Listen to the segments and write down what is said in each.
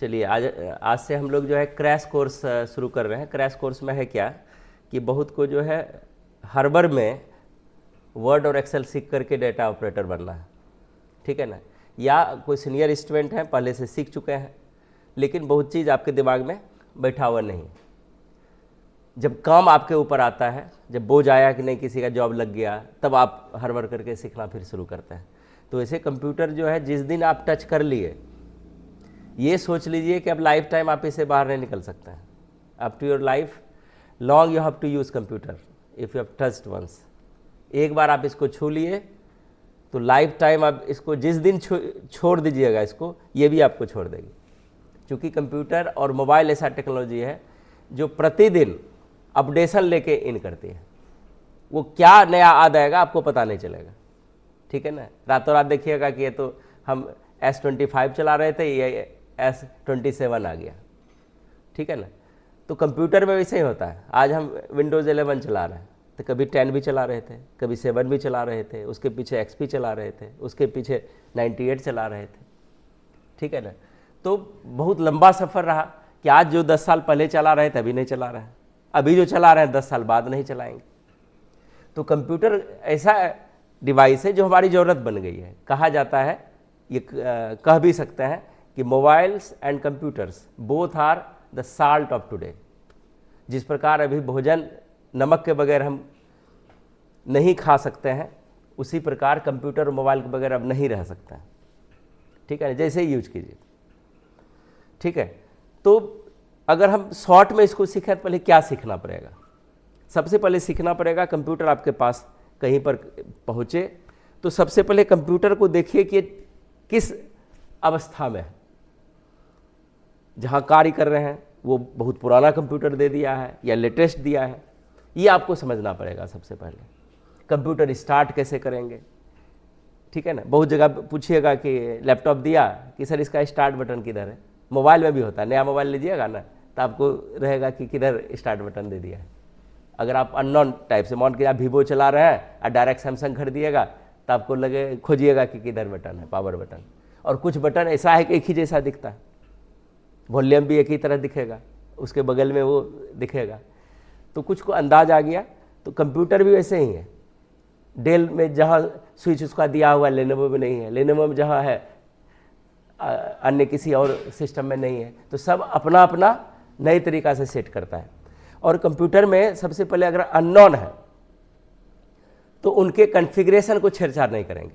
चलिए आज आज से हम लोग जो है क्रैश कोर्स शुरू कर रहे हैं। क्रैश कोर्स में है क्या कि बहुत को जो है हर्बर में वर्ड और एक्सेल सीख करके डेटा ऑपरेटर बनना है, ठीक है ना। या कोई सीनियर स्टूडेंट हैं पहले से सीख चुके हैं, लेकिन बहुत चीज़ आपके दिमाग में बैठा हुआ नहीं। जब काम आपके ऊपर आता है, जब बोझ आया कि नहीं किसी का जॉब लग गया, तब आप हर्बर करके सीखना फिर शुरू करते हैं। तो ऐसे कंप्यूटर जो है जिस दिन आप टच कर लिए, ये सोच लीजिए कि अब लाइफ टाइम आप इससे बाहर नहीं निकल सकते हैं। Up to your life long you have to use computer if you have touched once. एक बार आप इसको छू लिए तो लाइफ टाइम आप इसको जिस दिन छोड़ दीजिएगा इसको, ये भी आपको छोड़ देगी। क्योंकि कंप्यूटर और मोबाइल ऐसा टेक्नोलॉजी है जो प्रतिदिन अपडेशन लेके इन करती है। वो क्या नया आ जाएगा आपको पता नहीं चलेगा, ठीक है ना। रातों रात देखिएगा कि ये तो हम S25 चला रहे थे, ये S27 आ गया, ठीक है ना। तो कंप्यूटर में वैसे ही होता है। आज हम विंडोज़ 11 चला रहे हैं तो कभी 10 भी चला रहे थे, कभी 7 भी चला रहे थे, उसके पीछे XP चला रहे थे, उसके पीछे 98 चला रहे थे, ठीक है ना। तो बहुत लंबा सफ़र रहा कि आज जो 10 साल पहले चला रहे थे अभी नहीं चला रहे हैं, अभी जो चला रहे हैं 10 साल बाद नहीं चलाएंगे। तो कंप्यूटर ऐसा डिवाइस है जो हमारी ज़रूरत बन गई है। कहा जाता है, ये कह भी सकते हैं कि mobiles and computers both are the salt of today. जिस प्रकार अभी भोजन नमक के बगैर हम नहीं खा सकते हैं, उसी प्रकार कंप्यूटर और मोबाइल के बगैर अब नहीं रह सकते हैं, ठीक है। जैसे ही यूज कीजिए, ठीक है। तो अगर हम शॉर्ट में इसको सीखें तो पहले क्या सीखना पड़ेगा? सबसे पहले सीखना पड़ेगा, कंप्यूटर आपके पास कहीं पर पहुँचे तो सबसे पहले कंप्यूटर को देखिए कि किस अवस्था में है। जहाँ कार्य कर रहे हैं वो बहुत पुराना कंप्यूटर दे दिया है या लेटेस्ट दिया है, ये आपको समझना पड़ेगा सबसे पहले। कंप्यूटर स्टार्ट कैसे करेंगे, ठीक है ना। बहुत जगह पूछिएगा कि लैपटॉप दिया कि सर इसका स्टार्ट बटन किधर है। मोबाइल में भी होता है, नया मोबाइल लीजिएगा ना तो आपको रहेगा कि किधर स्टार्ट बटन दे दिया है। अगर आप अननोन टाइप से मान के आप वीवो चला रहे हैं और डायरेक्ट सैमसंग खरीदिएगा तो आपको लगे खोजिएगा कि किधर बटन है, पावर बटन। और कुछ बटन ऐसा है कि एक ही जैसा दिखता है, वॉल्यूम भी एक ही तरह दिखेगा, उसके बगल में वो दिखेगा, तो कुछ को अंदाज आ गया। तो कंप्यूटर भी वैसे ही है। डेल में जहाँ स्विच उसका दिया हुआ है, लेनोवो में नहीं है, लेनोवो में जहाँ है अन्य किसी और सिस्टम में नहीं है। तो सब अपना अपना नए तरीक़ा से सेट करता है। और कंप्यूटर में सबसे पहले अगर अननोन है तो उनके कॉन्फ़िगरेशन को छेड़छाड़ नहीं करेंगे।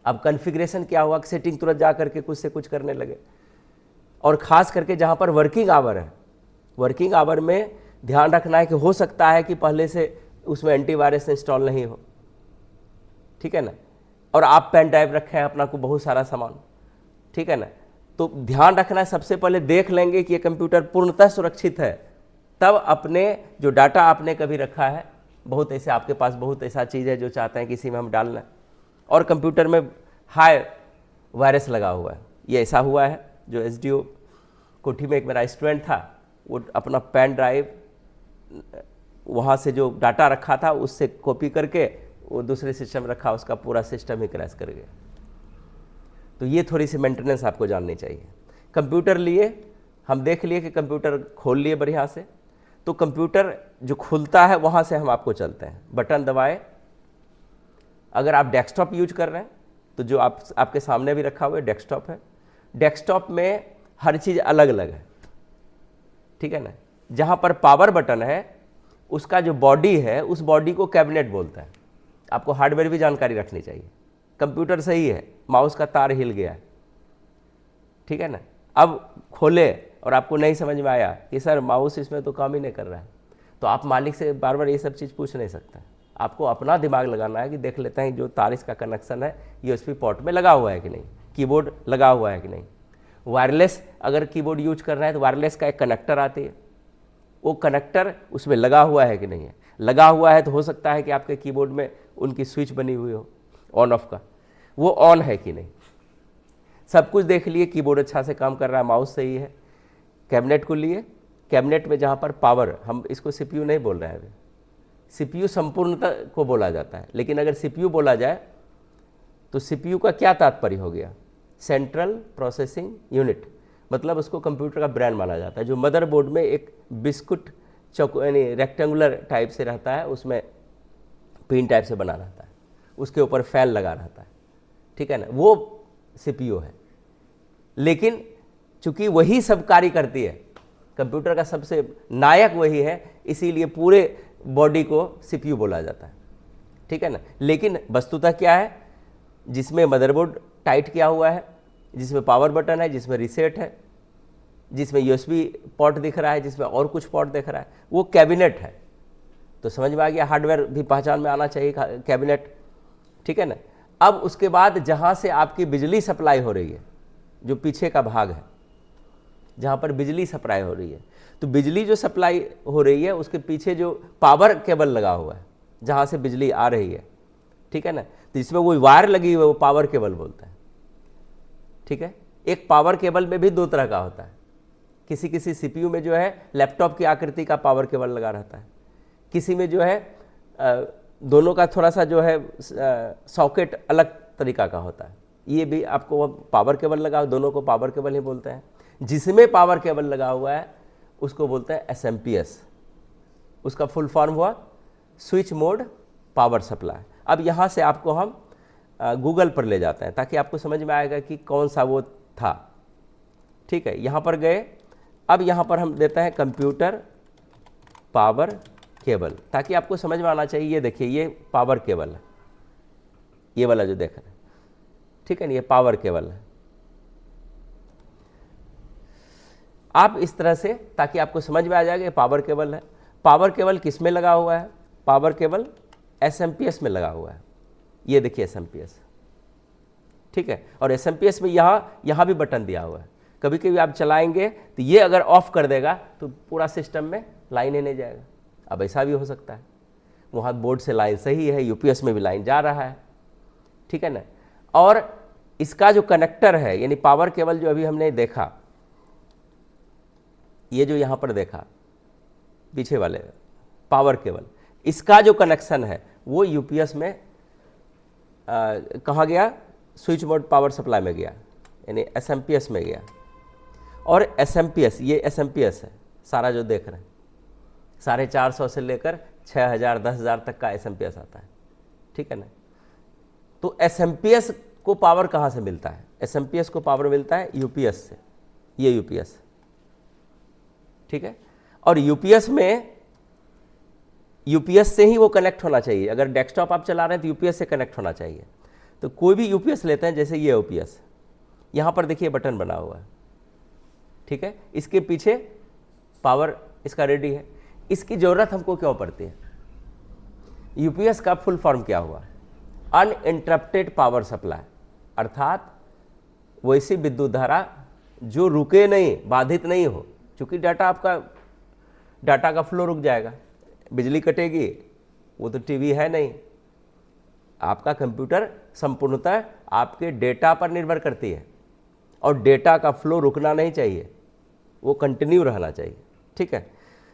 अब कॉन्फ़िगरेशन क्या हुआ कि सेटिंग तुरंत जा करके कुछ से कुछ करने लगे। और ख़ास करके जहाँ पर वर्किंग आवर है, वर्किंग आवर में ध्यान रखना है कि हो सकता है कि पहले से उसमें एंटीवायरस इंस्टॉल नहीं हो, ठीक है ना। और आप पेन ड्राइव रखे हैं अपना को बहुत सारा सामान, ठीक है ना। तो ध्यान रखना है, सबसे पहले देख लेंगे कि ये कंप्यूटर पूर्णतः सुरक्षित है, तब अपने जो डाटा आपने कभी रखा है, बहुत ऐसे आपके पास बहुत ऐसा चीज़ है जो चाहते हैं कि इसी में हम डालना, और कंप्यूटर में हाई वायरस लगा हुआ है। ये ऐसा हुआ है जो SDO कोठी में एक मेरा स्टूडेंट था, वो अपना पेन ड्राइव वहाँ से जो डाटा रखा था उससे कॉपी करके वो दूसरे सिस्टम रखा, उसका पूरा सिस्टम ही क्रैश कर गया। तो ये थोड़ी सी मेंटेनेंस आपको जाननी चाहिए। कंप्यूटर लिए, हम देख लिए कि कंप्यूटर खोल लिए बढ़िया से, तो कंप्यूटर जो खुलता है वहाँ से हम आपको चलते हैं, बटन दबाए। अगर आप डेस्कटॉप यूज कर रहे हैं तो जो आपके सामने भी रखा हुआ है डेस्कटॉप है। डेस्कटॉप में हर चीज़ अलग अलग है, ठीक है ना। जहाँ पर पावर बटन है उसका जो बॉडी है उस बॉडी को कैबिनेट बोलता है। आपको हार्डवेयर भी जानकारी रखनी चाहिए। कंप्यूटर सही है, माउस का तार हिल गया है, ठीक है ना। अब खोले और आपको नहीं समझ में आया कि सर माउस इसमें तो काम ही नहीं कर रहा है, तो आप मालिक से बार बार ये सब चीज़ पूछ नहीं सकते। आपको अपना दिमाग लगाना है कि देख लेते हैं जो तार इसका कनेक्शन है USB पोर्ट में लगा हुआ है कि नहीं, कीबोर्ड लगा हुआ है कि नहीं। वायरलेस अगर कीबोर्ड यूज कर रहे हैं तो वायरलेस का एक कनेक्टर आती है, वो कनेक्टर उसमें लगा हुआ है कि नहीं है। लगा हुआ है तो हो सकता है कि आपके कीबोर्ड में उनकी स्विच बनी हुई हो ऑन ऑफ का, वो ऑन है कि नहीं। सब कुछ देख लिए, कीबोर्ड अच्छा से काम कर रहा है, माउस सही है। कैबिनेट को लिए, कैबिनेट में जहाँ पर पावर, हम इसको CPU नहीं बोल रहे हैं अभी, CPU संपूर्णता को बोला जाता है। लेकिन अगर CPU बोला जाए तो CPU का क्या तात्पर्य हो गया? Central processing unit. मतलब उसको कंप्यूटर का ब्रेन माना जाता है। जो मदरबोर्ड में एक बिस्कुट चौको यानी रेक्टेंगुलर टाइप से रहता है, उसमें पिन टाइप से बना रहता है, उसके ऊपर फैन लगा रहता है, ठीक है ना, वो सीपीयू है। लेकिन चूंकि वही सब कार्य करती है, कंप्यूटर का सबसे नायक वही है, इसीलिए पूरे बॉडी को सीपीयू बोला जाता है, ठीक है ना। लेकिन वस्तुतः क्या है, जिसमें मदरबोर्ड टाइट किया हुआ है, जिसमें पावर बटन है, जिसमें रीसेट है, जिसमें यूएसबी पोर्ट दिख रहा है, जिसमें और कुछ पोर्ट दिख रहा है, वो कैबिनेट है। तो समझ में आ गया, हार्डवेयर भी पहचान में आना चाहिए, कैबिनेट, ठीक है ना। अब उसके बाद जहाँ से आपकी बिजली सप्लाई हो रही है, जो पीछे का भाग है जहाँ पर बिजली सप्लाई हो रही है, तो बिजली जो सप्लाई हो रही है उसके पीछे जो पावर केबल लगा हुआ है जहाँ से बिजली आ रही है, ठीक है ना, तो इसमें वो वायर लगी हुई है, वो पावर केबल बोलता है, ठीक है। एक पावर केबल में भी दो तरह का होता है, किसी किसी सीपीयू में जो है लैपटॉप की आकृति का पावर केबल लगा रहता है, किसी में जो है दोनों का थोड़ा सा जो है सॉकेट अलग तरीका का होता है। ये भी आपको पावर केबल लगा, दोनों को पावर केबल ही बोलते हैं। जिसमें पावर केबल लगा हुआ है उसको बोलते हैं एसएमपीएस, उसका फुल फॉर्म हुआ स्विच मोड पावर सप्लाई। अब यहाँ से आपको हम गूगल पर ले जाते हैं ताकि आपको समझ में आएगा कि कौन सा वो था, ठीक है। यहाँ पर गए, अब यहाँ पर हम देते हैं कंप्यूटर पावर केबल, ताकि आपको समझ में आना चाहिए। ये देखिए, ये पावर केबल है, ये वाला जो देख रहे हैं, ठीक है ना, ये पावर केबल है। आप इस तरह से, ताकि आपको समझ में आ जाएगा, ये पावर केबल है। पावर केबल किस में लगा हुआ है? पावर केबल एसएमपीएस में लगा हुआ है। ये देखिए एसएमपीएस, ठीक है। और एसएमपीएस में यहाँ भी बटन दिया हुआ है। कभी कभी आप चलाएंगे तो ये अगर ऑफ कर देगा तो पूरा सिस्टम में लाइन ही नहीं जाएगा। अब ऐसा भी हो सकता है, वहाँ बोर्ड से लाइन सही है, यूपीएस में भी लाइन जा रहा है, ठीक है ना। और इसका जो कनेक्टर है, यानी पावर केबल जो अभी हमने देखा, ये जो यहाँ पर देखा पीछे वाले पावर केबल, इसका जो कनेक्शन है वो यूपीएस में कहाँ गया? स्विच मोड पावर सप्लाई में गया, यानी एसएमपीएस में गया। और एसएमपीएस, ये एसएमपीएस है सारा जो देख रहे हैं, 450 से लेकर 6000 10,000 तक का एसएमपीएस आता है, ठीक है ना। तो एसएमपीएस को पावर कहाँ से मिलता है? एसएमपीएस को पावर मिलता है यूपीएस से, ये यूपीएस, ठीक है। और यूपीएस में, यूपीएस से ही वो कनेक्ट होना चाहिए। अगर डेस्कटॉप आप चला रहे हैं तो यूपीएस से कनेक्ट होना चाहिए। तो कोई भी यूपीएस लेते हैं, जैसे ये यूपीएस, यहाँ पर देखिए बटन बना हुआ है, ठीक है। इसके पीछे पावर इसका रेडी है। इसकी ज़रूरत हमको क्यों पड़ती है? यूपीएस का फुल फॉर्म क्या हुआ? अनइंटरप्टेड पावर सप्लाई, अर्थात वैसी विद्युत धारा जो रुके नहीं, बाधित नहीं हो। चूँकि डाटा का फ्लो रुक जाएगा, बिजली कटेगी, वो तो टीवी है नहीं। आपका कंप्यूटर संपूर्णतः आपके डेटा पर निर्भर करती है, और डेटा का फ्लो रुकना नहीं चाहिए, वो कंटिन्यू रहना चाहिए, ठीक है।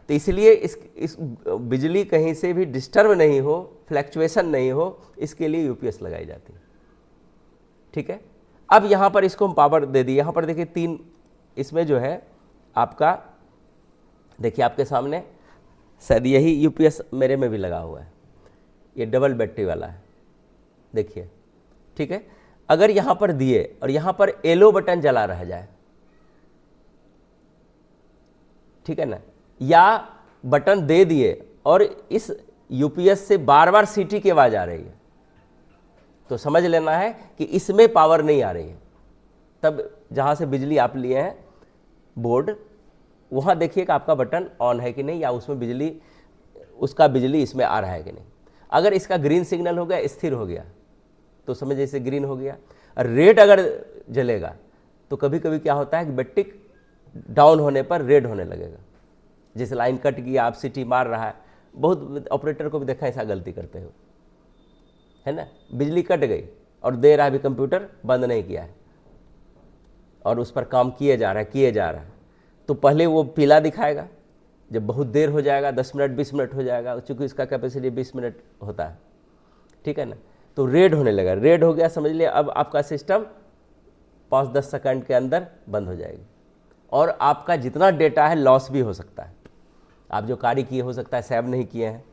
तो इसलिए इस बिजली कहीं से भी डिस्टर्ब नहीं हो, फ्लैक्चुएशन नहीं हो, इसके लिए यूपीएस लगाई जाती है, ठीक है। अब यहाँ पर इसको हम पावर दे दिए। यहाँ पर देखिए 3, इसमें जो है आपका, देखिए आपके सामने शायद यही यूपीएस मेरे में भी लगा हुआ है, ये डबल बैटरी वाला है, देखिए, ठीक है। अगर यहाँ पर दिए और यहाँ पर येलो बटन जला रह जाए, ठीक है ना, या बटन दे दिए और इस यूपीएस से बार बार सीटी की आवाज़ आ रही है, तो समझ लेना है कि इसमें पावर नहीं आ रही है। तब जहाँ से बिजली आप लिए हैं बोर्ड, वहाँ देखिए कि आपका बटन ऑन है कि नहीं, या उसमें बिजली, उसका बिजली इसमें आ रहा है कि नहीं। अगर इसका ग्रीन सिग्नल हो गया, स्थिर हो गया, तो समझ जैसे ग्रीन हो गया। रेड अगर जलेगा तो कभी कभी क्या होता है कि बैटरी डाउन होने पर रेड होने लगेगा, जैसे लाइन कट गई, आप सीटी मार रहा है। बहुत ऑपरेटर को भी देखा ऐसा गलती करते हो, है ना। बिजली कट गई और दे रहा है, अभी कंप्यूटर बंद नहीं किया है और उस पर काम किए जा रहा है, तो पहले वो पीला दिखाएगा। जब बहुत देर हो जाएगा, 10 मिनट 20 मिनट हो जाएगा, चूँकि इसका कैपेसिटी 20 मिनट होता है, ठीक है ना, तो रेड होने लगा। रेड हो गया, समझ लिया अब आपका सिस्टम 5-10 सेकंड के अंदर बंद हो जाएगी। और आपका जितना डेटा है लॉस भी हो सकता है। आप जो कार्य किए हो सकता है सेव नहीं किए हैं,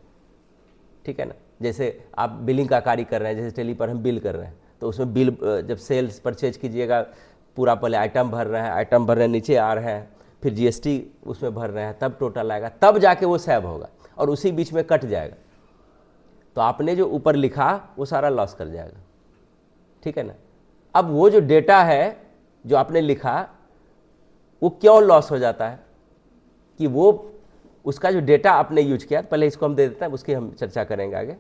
ठीक है ना। जैसे आप बिलिंग का कार्य कर रहे हैं, जैसे टेली पर हम बिल कर रहे हैं, तो उसमें बिल जब सेल्स परचेज कीजिएगा, पूरा पहले आइटम भर रहे हैं, आइटम भर रहे हैं, नीचे आ रहे हैं, फिर जीएसटी उसमें भर रहे हैं, तब टोटल आएगा, तब जाके वो सेव होगा और उसी बीच में कट जाएगा। तो आपने जो ऊपर लिखा वो सारा लॉस कर जाएगा, ठीक है ना। अब वो जो डेटा है जो आपने लिखा वो क्यों लॉस हो जाता है, कि वो उसका जो डेटा आपने यूज किया, पहले इसको हम दे देते हैं, उसकी हम चर्चा करेंगे आगे।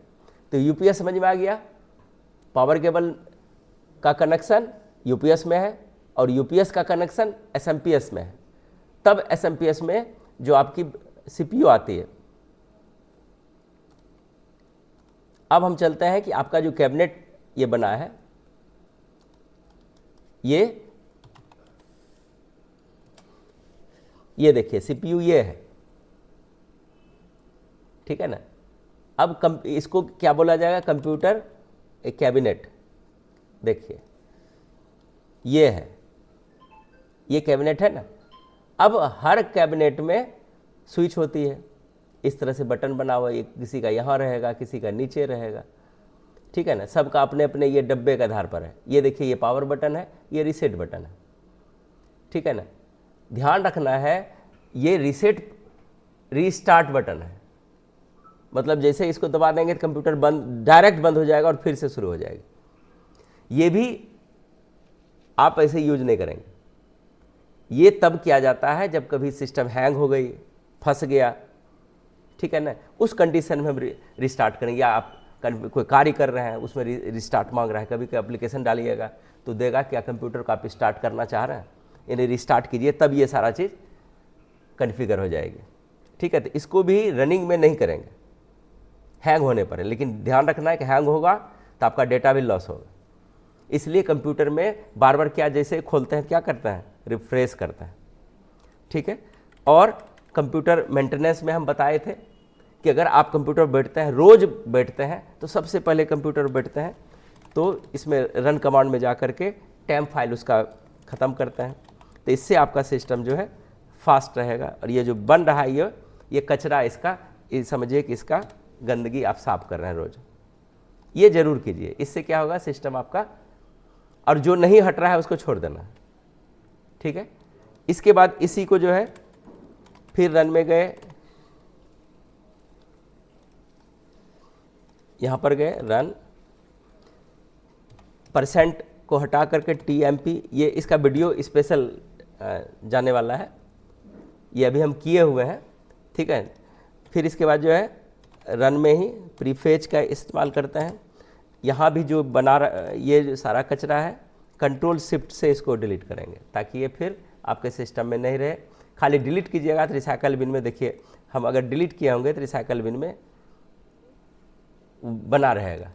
तो यूपीएस समझ में आ गया, पावर केबल का कनेक्शन यूपीएस में है और यूपीएस का कनेक्शन एसएमपीएस में है। तब एसएमपीएस में जो आपकी सीपीयू आती है। अब हम चलते हैं कि आपका जो कैबिनेट ये बना है, ये देखिए सीपीयू ये है, ठीक है ना। अब इसको क्या बोला जाएगा, कंप्यूटर एक कैबिनेट। देखिए ये है, ये कैबिनेट है ना। अब हर कैबिनेट में स्विच होती है, इस तरह से बटन बना हुआ है, किसी का यहाँ रहेगा, किसी का नीचे रहेगा, ठीक है ना। सबका अपने अपने ये डब्बे के आधार पर है। ये देखिए ये पावर बटन है, ये रीसेट बटन है, ठीक है ना। ध्यान रखना है ये रीसेट रीस्टार्ट बटन है, मतलब जैसे इसको दबा देंगे तो कंप्यूटर बंद, डायरेक्ट बंद हो जाएगा और फिर से शुरू हो जाएगी। ये भी आप ऐसे यूज नहीं करेंगे। ये तब किया जाता है जब कभी सिस्टम हैंग हो गई, फंस गया, ठीक है ना, उस कंडीशन में हम रिस्टार्ट करेंगे। या आप कोई कार्य कर रहे हैं उसमें रिस्टार्ट मांग रहा है, कभी कोई एप्लीकेशन डालिएगा तो देगा क्या कंप्यूटर को आप स्टार्ट करना चाह रहे हैं, यानी रिस्टार्ट कीजिए, तब ये सारा चीज़ कन्फिगर हो जाएगी, ठीक है। तो इसको भी रनिंग में नहीं करेंगे हैंग होने पर, लेकिन ध्यान रखना है कि हैंग होगा तो आपका डेटा भी लॉस होगा। इसलिए कंप्यूटर में बार बार क्या, जैसे खोलते हैं क्या करते हैं, रिफ्रेश करते हैं, ठीक है। और कंप्यूटर मेंटेनेंस में हम बताए थे कि अगर आप कंप्यूटर बैठते हैं, रोज़ बैठते हैं, तो सबसे पहले कंप्यूटर बैठते हैं तो इसमें रन कमांड में जा कर के टेम्प फाइल उसका ख़त्म करते हैं। तो इससे आपका सिस्टम जो है फास्ट रहेगा। और ये जो बन रहा है ये कचरा इसका, ये समझिए कि इसका गंदगी आप साफ कर रहे हैं रोज़, ये जरूर कीजिए। इससे क्या होगा, सिस्टम आपका, और जो नहीं हट रहा है उसको छोड़ देना, ठीक है। इसके बाद इसी को जो है फिर रन में गए, यहाँ पर गए रन, परसेंट को हटा करके TMP, ये इसका वीडियो स्पेशल जाने वाला है, ये अभी हम किए हुए हैं, ठीक है। फिर इसके बाद जो है रन में ही प्रीफेज का इस्तेमाल करते हैं। यहाँ भी जो बना ये जो सारा कचरा है, कंट्रोल शिफ्ट से इसको डिलीट करेंगे ताकि ये फिर आपके सिस्टम में नहीं रहे। खाली डिलीट कीजिएगा तो रिसाइकल बिन में, देखिए हम अगर डिलीट किए होंगे तो रिसाइकल बिन में बना रहेगा,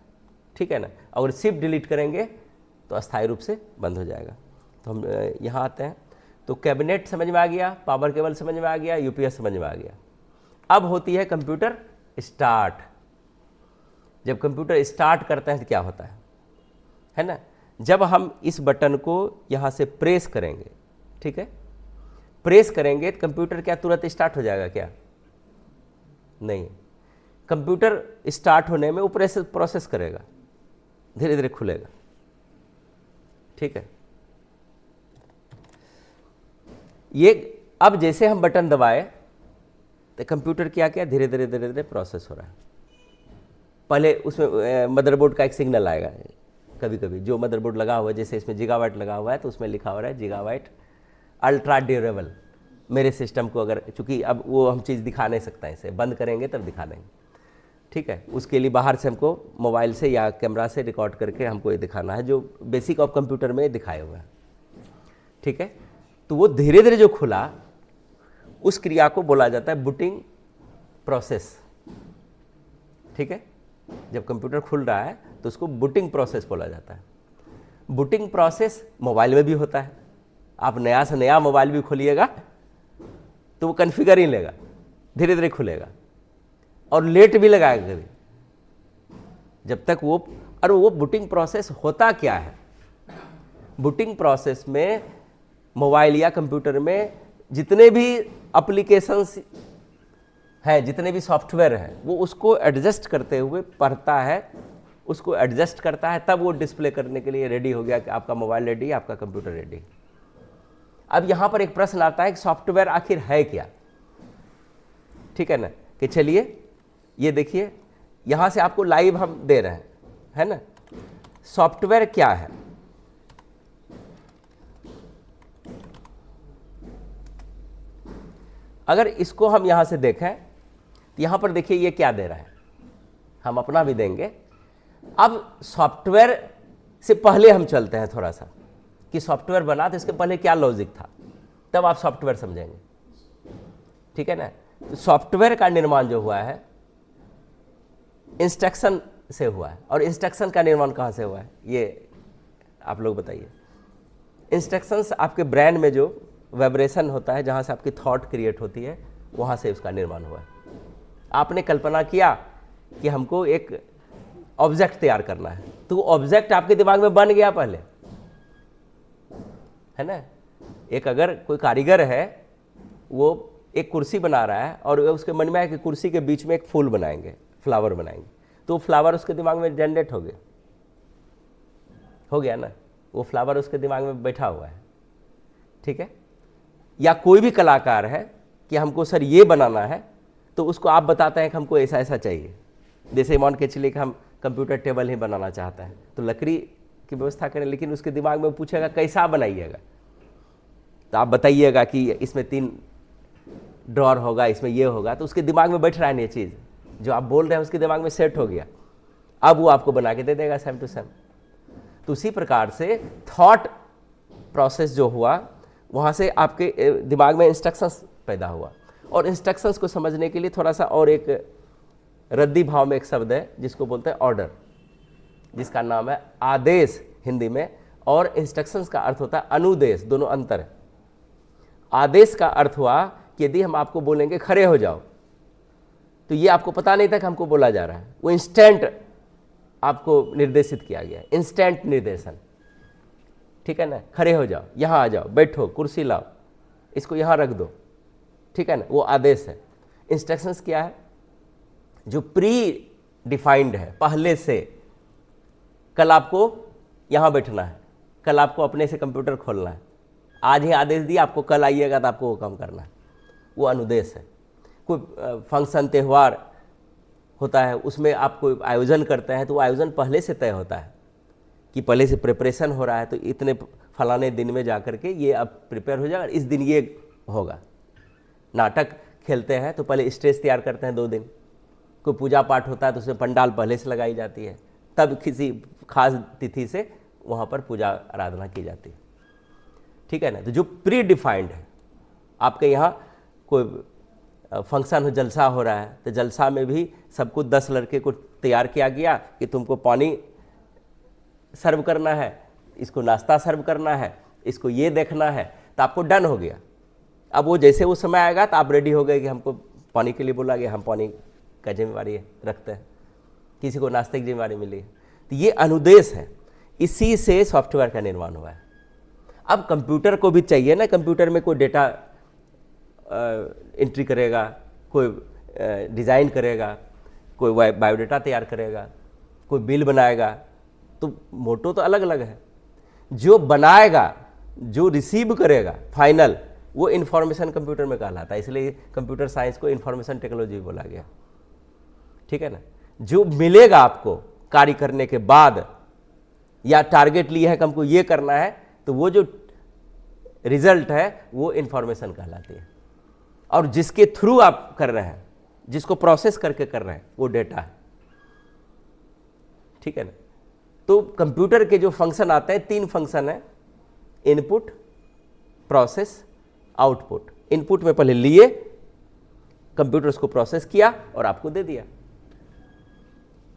ठीक है ना। अगर शिफ्ट डिलीट करेंगे तो अस्थायी रूप से बंद हो जाएगा। तो हम यहाँ आते हैं, तो कैबिनेट समझ में आ गया, पावर केबल समझ में आ गया, यूपीएस समझ में आ गया। अब होती है कंप्यूटर स्टार्ट। जब कंप्यूटर स्टार्ट करते हैं तो क्या होता है ना, जब हम इस बटन को यहाँ से प्रेस करेंगे, ठीक है, प्रेस करेंगे तो कंप्यूटर क्या तुरंत स्टार्ट हो जाएगा क्या? नहीं, कंप्यूटर स्टार्ट होने में वो प्रोसेस करेगा, धीरे धीरे खुलेगा, ठीक है। ये अब जैसे हम बटन दबाए तो कंप्यूटर क्या क्या धीरे धीरे धीरे धीरे प्रोसेस हो रहा है। पहले उसमें मदरबोर्ड का एक सिग्नल आएगा, कभी कभी जो मदरबोर्ड लगा हुआ है, जैसे इसमें गीगाबाइट लगा हुआ है तो उसमें लिखा हो रहा है गीगाबाइट अल्ट्रा ड्यूरेबल। मेरे सिस्टम को अगर, चूँकि अब वो हम चीज़ दिखा नहीं सकता है, इसे बंद करेंगे तब दिखा देंगे, ठीक है। उसके लिए बाहर से हमको मोबाइल से या कैमरा से रिकॉर्ड करके हमको ये दिखाना है, जो बेसिक ऑफ कंप्यूटर में दिखाए हुए हैं, ठीक है। तो वो धीरे धीरे जो खुला, उस क्रिया को बोला जाता है बूटिंग प्रोसेस, ठीक है। जब कंप्यूटर खुल रहा है तो उसको बूटिंग प्रोसेस बोला जाता है। बूटिंग प्रोसेस मोबाइल में भी होता है। आप नया से नया मोबाइल भी खोलिएगा तो वो कन्फिगर ही लेगा, धीरे धीरे खुलेगा और लेट भी लगाएगा कभी, जब तक वो, और वो बूटिंग प्रोसेस होता क्या है? बूटिंग प्रोसेस में मोबाइल या कंप्यूटर में जितने भी एप्लीकेशंस हैं, जितने भी सॉफ्टवेयर हैं, वो उसको एडजस्ट करते हुए पढ़ता है, उसको एडजस्ट करता है, तब वो डिस्प्ले करने के लिए रेडी हो गया कि आपका मोबाइल रेडी, आपका कंप्यूटर रेडी। अब यहाँ पर एक प्रश्न आता है कि सॉफ्टवेयर आखिर है क्या? ठीक है ना, कि चलिए ये देखिए, यहाँ से आपको लाइव हम दे रहे हैं, है ना। सॉफ्टवेयर क्या है? अगर इसको हम यहाँ से देखें तो यहाँ पर देखिए ये क्या दे रहा है, हम अपना भी देंगे। अब सॉफ्टवेयर से पहले हम चलते हैं थोड़ा सा, कि सॉफ्टवेयर बना तो इसके पहले क्या लॉजिक था, तब आप सॉफ्टवेयर समझेंगे। ठीक है ना। तो सॉफ्टवेयर का निर्माण जो हुआ है इंस्ट्रक्शन से हुआ है, और इंस्ट्रक्शन का निर्माण कहाँ से हुआ है ये आप लोग बताइए। इंस्ट्रक्शंस आपके ब्रेन में जो वाइब्रेशन होता है, जहाँ से आपकी थॉट क्रिएट होती है, वहाँ से उसका निर्माण हुआ है। आपने कल्पना किया कि हमको एक ऑब्जेक्ट तैयार करना है, तो वो ऑब्जेक्ट आपके दिमाग में बन गया पहले, है ना। एक अगर कोई कारीगर है, वो एक कुर्सी बना रहा है और उसके मन में है कि कुर्सी के बीच में एक फूल बनाएंगे, फ्लावर बनाएंगे, तो फ्लावर उसके दिमाग में जनरेट हो गया ना, वो फ्लावर उसके दिमाग में बैठा हुआ है। ठीक है। या कोई भी कलाकार है कि हमको सर ये बनाना है, तो उसको आप बताते हैं कि हमको ऐसा ऐसा चाहिए। जैसे मान के चलिए कि हम कंप्यूटर टेबल ही बनाना चाहते हैं, तो लकड़ी की व्यवस्था करें, लेकिन उसके दिमाग में पूछेगा कैसा बनाइएगा, तो आप बताइएगा कि इसमें 3 ड्रॉर होगा, इसमें ये होगा, तो उसके दिमाग में बैठ रहा है ना ये चीज़, जो आप बोल रहे हैं उसके दिमाग में सेट हो गया, अब वो आपको बना के दे देगा सेम टू सेम। तो उसी प्रकार से थॉट प्रोसेस जो हुआ, वहाँ से आपके दिमाग में इंस्ट्रक्शंस पैदा हुआ, और इंस्ट्रक्शंस को समझने के लिए थोड़ा सा और एक रद्दी भाव में एक शब्द है जिसको बोलते हैं ऑर्डर, जिसका नाम है आदेश हिंदी में, और इंस्ट्रक्शंस का अर्थ होता है अनुदेश, दोनों अंतर है। आदेश का अर्थ हुआ कि यदि हम आपको बोलेंगे खड़े हो जाओ, तो ये आपको पता नहीं था कि हमको बोला जा रहा है, वो इंस्टेंट आपको निर्देशित किया गया है, इंस्टेंट निर्देशन। ठीक है ना, खड़े हो जाओ, यहाँ आ जाओ, बैठो, कुर्सी लाओ, इसको यहाँ रख दो। ठीक है ना, वो आदेश है। इंस्ट्रक्शंस क्या है? जो प्री डिफाइंड है, पहले से, कल आपको यहाँ बैठना है, कल आपको अपने से कंप्यूटर खोलना है, आज ही आदेश दिया आपको, कल आइएगा तो आपको वो काम करना है, वो अनुदेश है। कोई फंक्शन त्यौहार होता है, उसमें आप कोई आयोजन करते हैं, तो वो आयोजन पहले से तय होता है कि पहले से प्रिपरेशन हो रहा है, तो इतने फलाने दिन में जा कर के ये अब प्रिपेयर हो जाएगा, इस दिन ये होगा। नाटक खेलते हैं तो पहले स्टेज तैयार करते हैं 2 दिन, कोई पूजा पाठ होता है तो उसमें पंडाल पहले से लगाई जाती है, तब किसी खास तिथि से वहाँ पर पूजा आराधना की जाती है। ठीक है ना। तो जो प्री डिफाइंड है, आपके यहाँ कोई फंक्शन हो, जलसा हो रहा है, तो जलसा में भी सबको 10 लड़के को तैयार किया गया कि तुमको पानी सर्व करना है, इसको नाश्ता सर्व करना है, इसको ये देखना है, तो आपको डन हो गया। अब वो जैसे वो समय आएगा तो आप रेडी हो गए कि हमको पानी के लिए बोला गया, हम पानी का जिम्मेवारी रखते हैं, किसी को नाश्ते की जिम्मेवारी मिली है। तो ये अनुदेश है, इसी से सॉफ्टवेयर का निर्माण हुआ है। अब कंप्यूटर को भी चाहिए ना, कंप्यूटर में कोई डेटा एंट्री करेगा, कोई डिज़ाइन करेगा, कोई बायोडाटा तैयार करेगा, कोई बिल बनाएगा, तो मोटो तो अलग अलग है। जो बनाएगा, जो रिसीव करेगा फाइनल, वो इन्फॉर्मेशन कंप्यूटर में कहलाता है, इसलिए कंप्यूटर साइंस को इन्फॉर्मेशन टेक्नोलॉजी बोला गया। ठीक है ना। जो मिलेगा आपको कार्य करने के बाद, या टारगेट लिया है कि हमको ये करना है, तो वो जो रिजल्ट है वो इन्फॉर्मेशन कहलाती है, और जिसके थ्रू आप कर रहे हैं, जिसको प्रोसेस करके कर रहे हैं, वो डेटा है। ठीक है ना। तो कंप्यूटर के जो फंक्शन आते हैं, 3 फंक्शन है, इनपुट, प्रोसेस, आउटपुट। इनपुट में पहले लिए, कंप्यूटर उसको प्रोसेस किया और आपको दे दिया।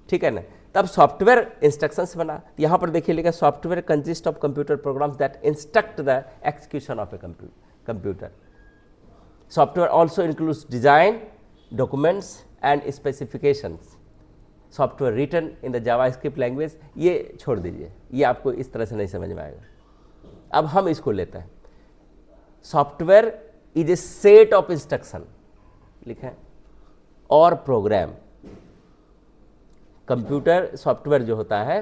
ठीक है ना। तब सॉफ्टवेयर इंस्ट्रक्शंस बना। यहां पर देखिए लिखा, software consist of computer programs that instruct the execution of a computer. Software also includes design, documents and specifications. Software written in the JavaScript language, ये छोड़ दीजिए, ये आपको इस तरह से नहीं समझ में आएगा। अब हम इसको लेते हैं। Software is a set of instruction लिखे और प्रोग्राम। कंप्यूटर सॉफ्टवेयर जो होता है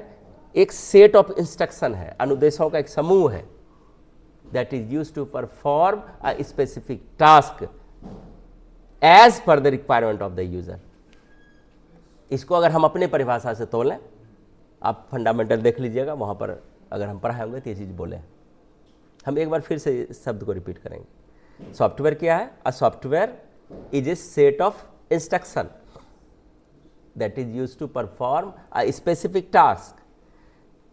एक सेट ऑफ इंस्ट्रक्शन है, अनुदेशों का एक समूह है, that is used to perform a specific task as per the requirement of the user. इसको अगर हम अपने परिभाषा से तोलें, आप फंडामेंटल देख लीजिएगा, वहाँ पर अगर हम पढ़ाए होंगे तो ये चीज़ बोले। हम एक बार फिर से इस शब्द को रिपीट करेंगे। सॉफ्टवेयर क्या है? A software is a set of instruction that is used to perform a specific task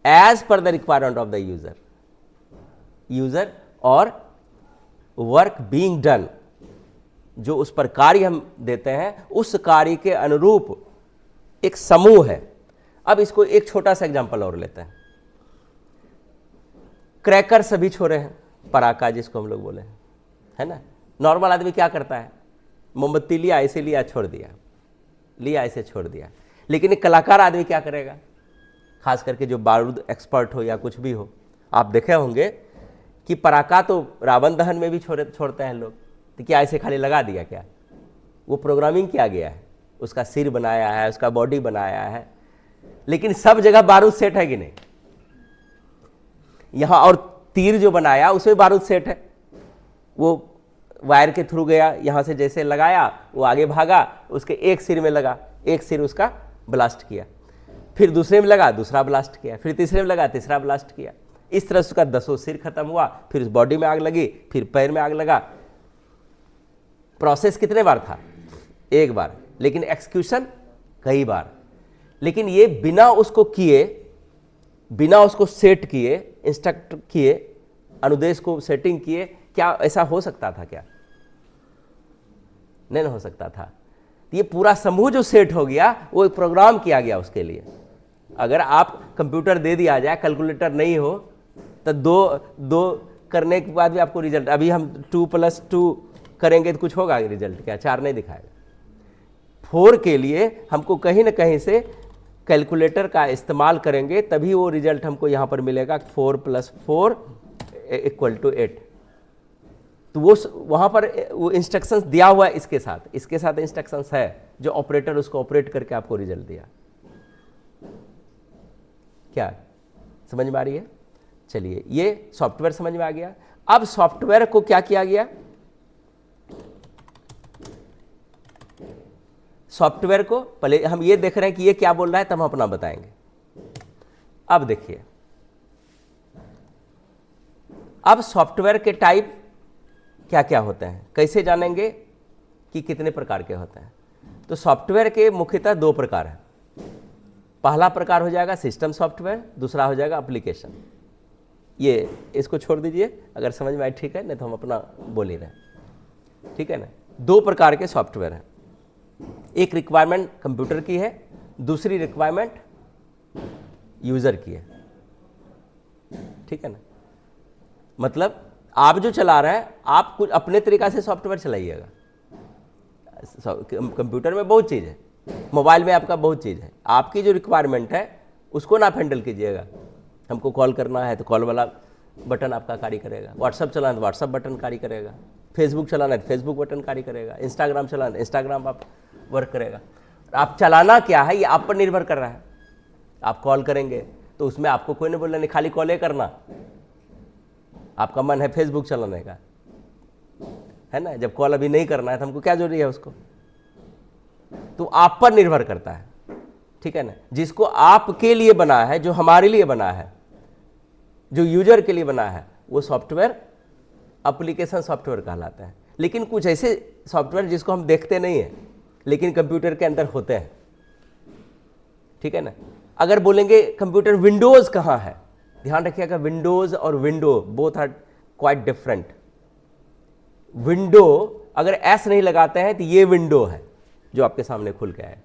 as per the requirement of the user और वर्क बीइंग डन, जो उस पर कार्य हम देते हैं उस कार्य के अनुरूप एक समूह है। अब इसको एक छोटा सा एग्जांपल और लेते हैं। क्रैकर सभी छोड़े हैं, पराका जिसको हम लोग बोले हैं, है ना। नॉर्मल आदमी क्या करता है? मोमबत्ती लिया, ऐसे लिया, छोड़ दिया, लिया, ऐसे छोड़ दिया। लेकिन एक कलाकार आदमी क्या करेगा? खास करके जो बारूद एक्सपर्ट हो या कुछ भी हो, आप देखे होंगे कि पराका तो रावण दहन में भी छोड़ते हैं लोग। तो क्या ऐसे खाली लगा दिया? क्या वो प्रोग्रामिंग किया गया है, उसका सिर बनाया है, उसका बॉडी बनाया है, लेकिन सब जगह बारूद सेट है कि नहीं? यहाँ और तीर जो बनाया उसमें बारूद सेट है, वो वायर के थ्रू गया, यहाँ से जैसे लगाया वो आगे भागा, उसके एक सिर में लगा, एक सिर उसका ब्लास्ट किया, फिर दूसरे में लगा, दूसरा ब्लास्ट किया, फिर तीसरे में लगा, तीसरा ब्लास्ट किया। इस तरह से उसका 10 सिर खत्म हुआ, फिर उस बॉडी में आग लगी, फिर पैर में आग लगा। प्रोसेस कितने बार था? एक बार, लेकिन एक्सक्यूशन कई बार। लेकिन ये बिना उसको किए, बिना उसको सेट किए, इंस्ट्रक्ट किए, अनुदेश को सेटिंग किए, क्या ऐसा हो सकता था? क्या नहीं हो सकता था। ये पूरा समूह जो सेट हो गया वो एक प्रोग्राम किया गया उसके लिए। अगर आप कंप्यूटर दे दिया जाए, कैलकुलेटर नहीं हो, तो दो करने के बाद भी आपको रिजल्ट, अभी हम 2+2 करेंगे तो कुछ होगा रिजल्ट? क्या 4 नहीं दिखाएगा। 4 के लिए हमको कहीं ना कहीं से कैलकुलेटर का इस्तेमाल करेंगे, तभी वो रिजल्ट हमको यहाँ पर मिलेगा 4 + 4 = 8। तो वो वहाँ पर वो इंस्ट्रक्शंस दिया हुआ है, इसके साथ इंस्ट्रक्शंस है जो ऑपरेटर उसको ऑपरेट करके आपको रिजल्ट दिया। क्या समझ में आ रही है? चलिए, ये सॉफ्टवेयर समझ में आ गया। अब सॉफ्टवेयर को क्या किया गया? सॉफ्टवेयर को पहले हम ये देख रहे हैं कि ये क्या बोल रहा है, तब हम अपना बताएंगे। अब देखिए, अब सॉफ्टवेयर के टाइप क्या क्या होते हैं, कैसे जानेंगे कि कितने प्रकार के होते हैं? तो सॉफ्टवेयर के मुख्यतः 2 प्रकार हैं। पहला प्रकार हो जाएगा सिस्टम सॉफ्टवेयर, दूसरा हो जाएगा एप्लीकेशन। ये इसको छोड़ दीजिए, अगर समझ में आए ठीक है, नहीं तो हम अपना बोल ही रहे हैं, ठीक है ना। 2 प्रकार के सॉफ्टवेयर हैं। एक रिक्वायरमेंट कंप्यूटर की है, दूसरी रिक्वायरमेंट यूजर की है, ठीक है ना। मतलब आप जो चला रहे हैं, आप कुछ अपने तरीका से सॉफ्टवेयर चलाइएगा। कंप्यूटर में बहुत चीज़ है, मोबाइल में आपका बहुत चीज़ है। आपकी जो रिक्वायरमेंट है उसको ना आप हैंडल कीजिएगा। हमको कॉल करना है तो कॉल वाला बटन आपका कार्य करेगा, व्हाट्सअप चलाना है तो व्हाट्सअप बटन कार्य करेगा, फेसबुक चलाना है तो फेसबुक बटन कार्य करेगा, इंस्टाग्राम चलाना है तो इंस्टाग्राम आप वर्क करेगा। आप चलाना क्या है ये आप पर निर्भर कर रहा है। आप कॉल करेंगे तो उसमें आपको कोई नहीं बोल रहा नहीं खाली कॉल ही करना, आपका मन है फेसबुक चलाने का, है ना। जब कॉल अभी नहीं करना है तो हमको क्या जरूरी है उसको? तो आप पर निर्भर करता है, ठीक है ना। जिसको आपके लिए बना है, जो हमारे लिए बना है, जो यूजर के लिए बना है, वो सॉफ्टवेयर एप्लीकेशन सॉफ्टवेयर कहलाता है। लेकिन कुछ ऐसे सॉफ्टवेयर जिसको हम देखते नहीं हैं लेकिन कंप्यूटर के अंदर होते हैं, ठीक है ना। अगर बोलेंगे कंप्यूटर विंडोज कहाँ है, ध्यान रखिएगा, विंडोज और window both are quite different. Window अगर एस नहीं लगाते हैं तो ये विंडो है जो आपके सामने खुल के आए,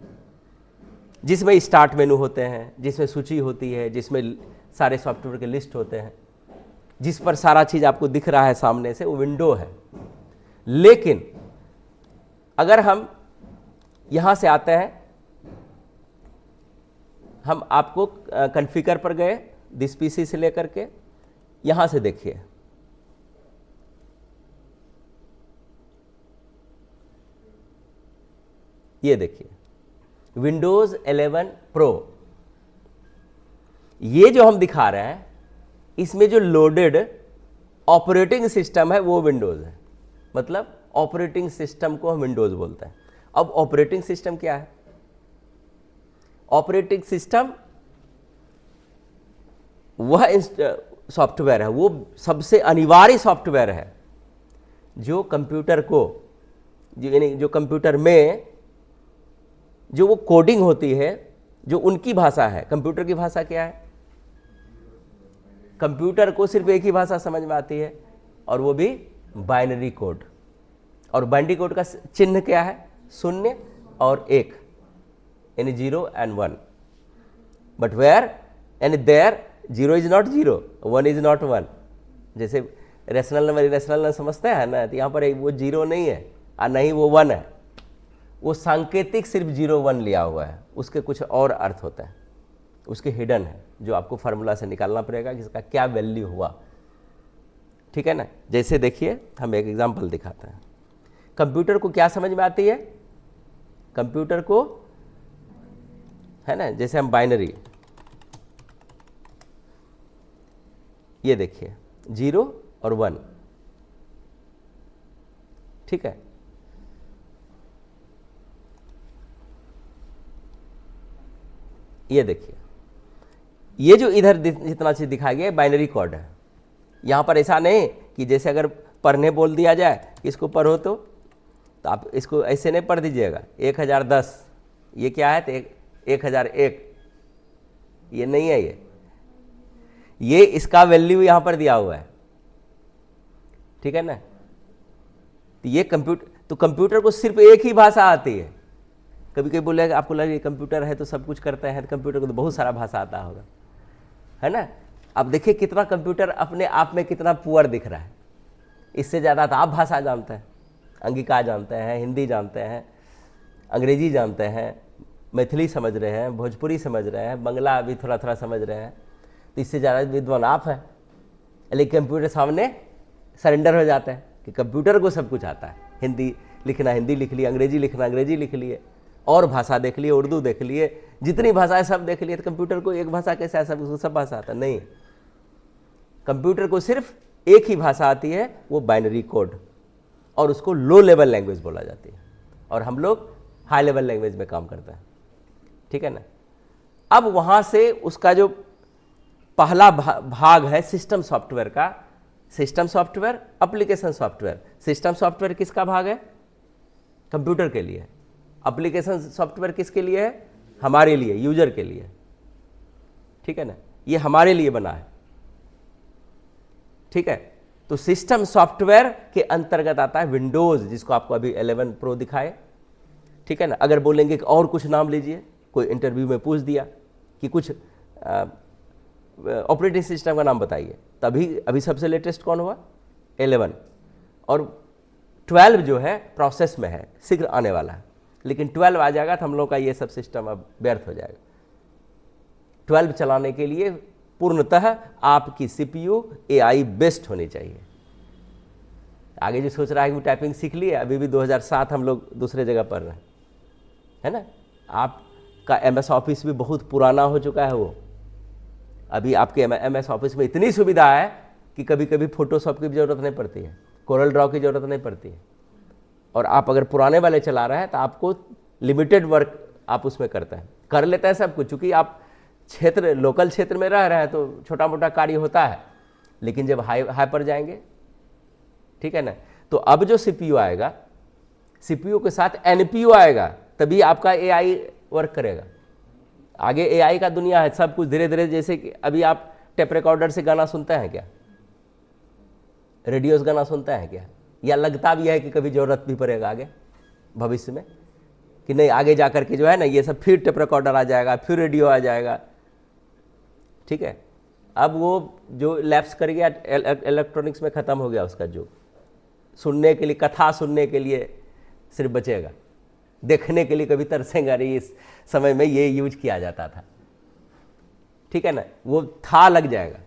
जिसमें स्टार्ट मेनू होते हैं, जिसमें सूची होती है, जिसमें सारे सॉफ्टवेयर के लिस्ट होते हैं, जिस पर सारा चीज़ आपको दिख रहा है सामने से, वो विंडो है। लेकिन अगर हम यहाँ से आते हैं, हम आपको कॉन्फ़िगर पर गए, दिस पीसी से लेकर के यहाँ से देखिए, ये देखिए विंडोज़ 11 प्रो, ये जो हम दिखा रहे हैं इसमें जो लोडेड ऑपरेटिंग सिस्टम है वो विंडोज़ है, मतलब ऑपरेटिंग सिस्टम को हम विंडोज़ बोलते हैं। अब ऑपरेटिंग सिस्टम क्या है? ऑपरेटिंग सिस्टम वह सॉफ्टवेयर है, वो सबसे अनिवार्य सॉफ्टवेयर है जो कंप्यूटर को, यानी जो कंप्यूटर में जो वो कोडिंग होती है, जो उनकी भाषा है। कंप्यूटर की भाषा क्या है? कंप्यूटर को सिर्फ एक ही भाषा समझ में आती है और वो भी बाइनरी कोड। और बाइनरी कोड का चिन्ह क्या है? 0 और 1, यानी 0 and 1। बट वेयर यानी there 0 is not 0, 1 is not 1। जैसे रेशनल नंबर इरेशनल नंबर समझते हैं ना, तो यहाँ पर वो 0 नहीं है और नहीं वो 1 है। वो सांकेतिक सिर्फ 0 1 लिया हुआ है, उसके कुछ और अर्थ होता है, उसके हिडन है जो आपको फार्मूला से निकालना पड़ेगा कि इसका क्या वैल्यू हुआ। ठीक है ना? जैसे देखिए हम एक एग्जांपल दिखाते हैं। कंप्यूटर को क्या समझ में आती है? कंप्यूटर को, है ना, जैसे हम बाइनरी, ये देखिए 0 और 1, ठीक है। ये देखिए ये जो इधर जितना चीज दिखाया गया है बाइनरी कोड है। यहाँ पर ऐसा नहीं कि जैसे अगर पढ़ने बोल दिया जाए इसको पढ़ो तो आप इसको ऐसे नहीं पढ़ दीजिएगा। 1010 ये क्या है? तो 1001 ये नहीं है, ये इसका वैल्यू यहाँ पर दिया हुआ है, ठीक है ना। तो ये कंप्यूटर को सिर्फ एक ही भाषा आती है। कभी कभी बोलेगा आपको लगे कंप्यूटर है तो सब कुछ करते हैं, तो कंप्यूटर को तो बहुत सारा भाषा आता होगा, है ना। अब देखिए कितना कंप्यूटर अपने आप में कितना पुअर दिख रहा है। इससे ज़्यादा तो आप भाषा जानते हैं, अंगिका जानते हैं, हिंदी जानते हैं, अंग्रेजी जानते हैं, मैथिली समझ रहे हैं, भोजपुरी समझ रहे हैं, बंगला भी थोड़ा थोड़ा समझ रहे हैं। तो इससे ज़्यादा विद्वान आप हैं। लेकिन कंप्यूटर सामने सरेंडर हो जाते हैं कि कंप्यूटर को सब कुछ आता है। हिंदी लिखना हिंदी लिख लिए, अंग्रेजी लिखना अंग्रेजी लिख लिए, और भाषा देख लिए, उर्दू देख लिए, जितनी भाषाएं सब देख लिए। तो कंप्यूटर को एक भाषा कैसे है? सब भाषा आता नहीं। कंप्यूटर को सिर्फ एक ही भाषा आती है, वो बाइनरी कोड, और उसको लो लेवल लैंग्वेज बोला जाती है, और हम लोग हाई लेवल लैंग्वेज में काम करते हैं, ठीक है ना। अब वहाँ से उसका जो पहला भाग है सिस्टम सॉफ्टवेयर का, system software, application software. System software किसका भाग है? कंप्यूटर के लिए। एप्लीकेशन सॉफ्टवेयर किसके लिए है? हमारे लिए, यूजर के लिए, ठीक है ना। ये हमारे लिए बना है, ठीक है। तो सिस्टम सॉफ्टवेयर के अंतर्गत आता है विंडोज, जिसको आपको अभी 11 प्रो दिखाए, ठीक है ना। अगर बोलेंगे कि और कुछ नाम लीजिए, कोई इंटरव्यू में पूछ दिया कि कुछ ऑपरेटिंग सिस्टम का नाम बताइए, तभी अभी सबसे लेटेस्ट कौन हुआ? 11, और 12 जो है प्रोसेस में है, शीघ्र आने वाला है। लेकिन 12 आ जाएगा तो हम लोग का ये सब सिस्टम अब व्यर्थ हो जाएगा। 12 चलाने के लिए पूर्णतः आपकी CPU AI बेस्ड होनी चाहिए। आगे जो सोच रहा है कि वो टाइपिंग सीख लिए, अभी भी 2007 हम लोग दूसरे जगह पढ़ रहे हैं, है ना। आपका MS ऑफिस भी बहुत पुराना हो चुका है। वो अभी आपके MS ऑफिस में इतनी सुविधा है कि कभी कभी फोटोशॉप की भी जरूरत नहीं पड़ती है, कोरल ड्रॉ की जरूरत नहीं पड़ती है। और आप अगर पुराने वाले चला रहे हैं तो आपको लिमिटेड वर्क आप उसमें करते हैं, कर लेते हैं सब कुछ। चूँकि आप लोकल क्षेत्र में रह रहे हैं तो छोटा मोटा कार्य होता है, लेकिन जब हाई पर जाएंगे, ठीक है ना, तो अब जो CPU आएगा, CPU के साथ NPU आएगा, तभी आपका AI वर्क करेगा। आगे AI का दुनिया है, सब कुछ धीरे धीरे। जैसे कि अभी आप टेप रिकॉर्डर से गाना सुनते हैं क्या? रेडियो से गाना सुनते हैं क्या? या लगता भी है कि कभी ज़रूरत भी पड़ेगा आगे भविष्य में, कि नहीं आगे जा कर के जो है ना ये सब फिर टेप रिकॉर्डर आ जाएगा, फिर रेडियो आ जाएगा, ठीक है। अब वो जो लैप्स कर गया इलेक्ट्रॉनिक्स में ख़त्म हो गया उसका जो सुनने के लिए, कथा सुनने के लिए सिर्फ बचेगा, देखने के लिए कभी तरसेंगे। अरे इस समय में ये यूज किया जाता था, ठीक है ना, वो था लग जाएगा।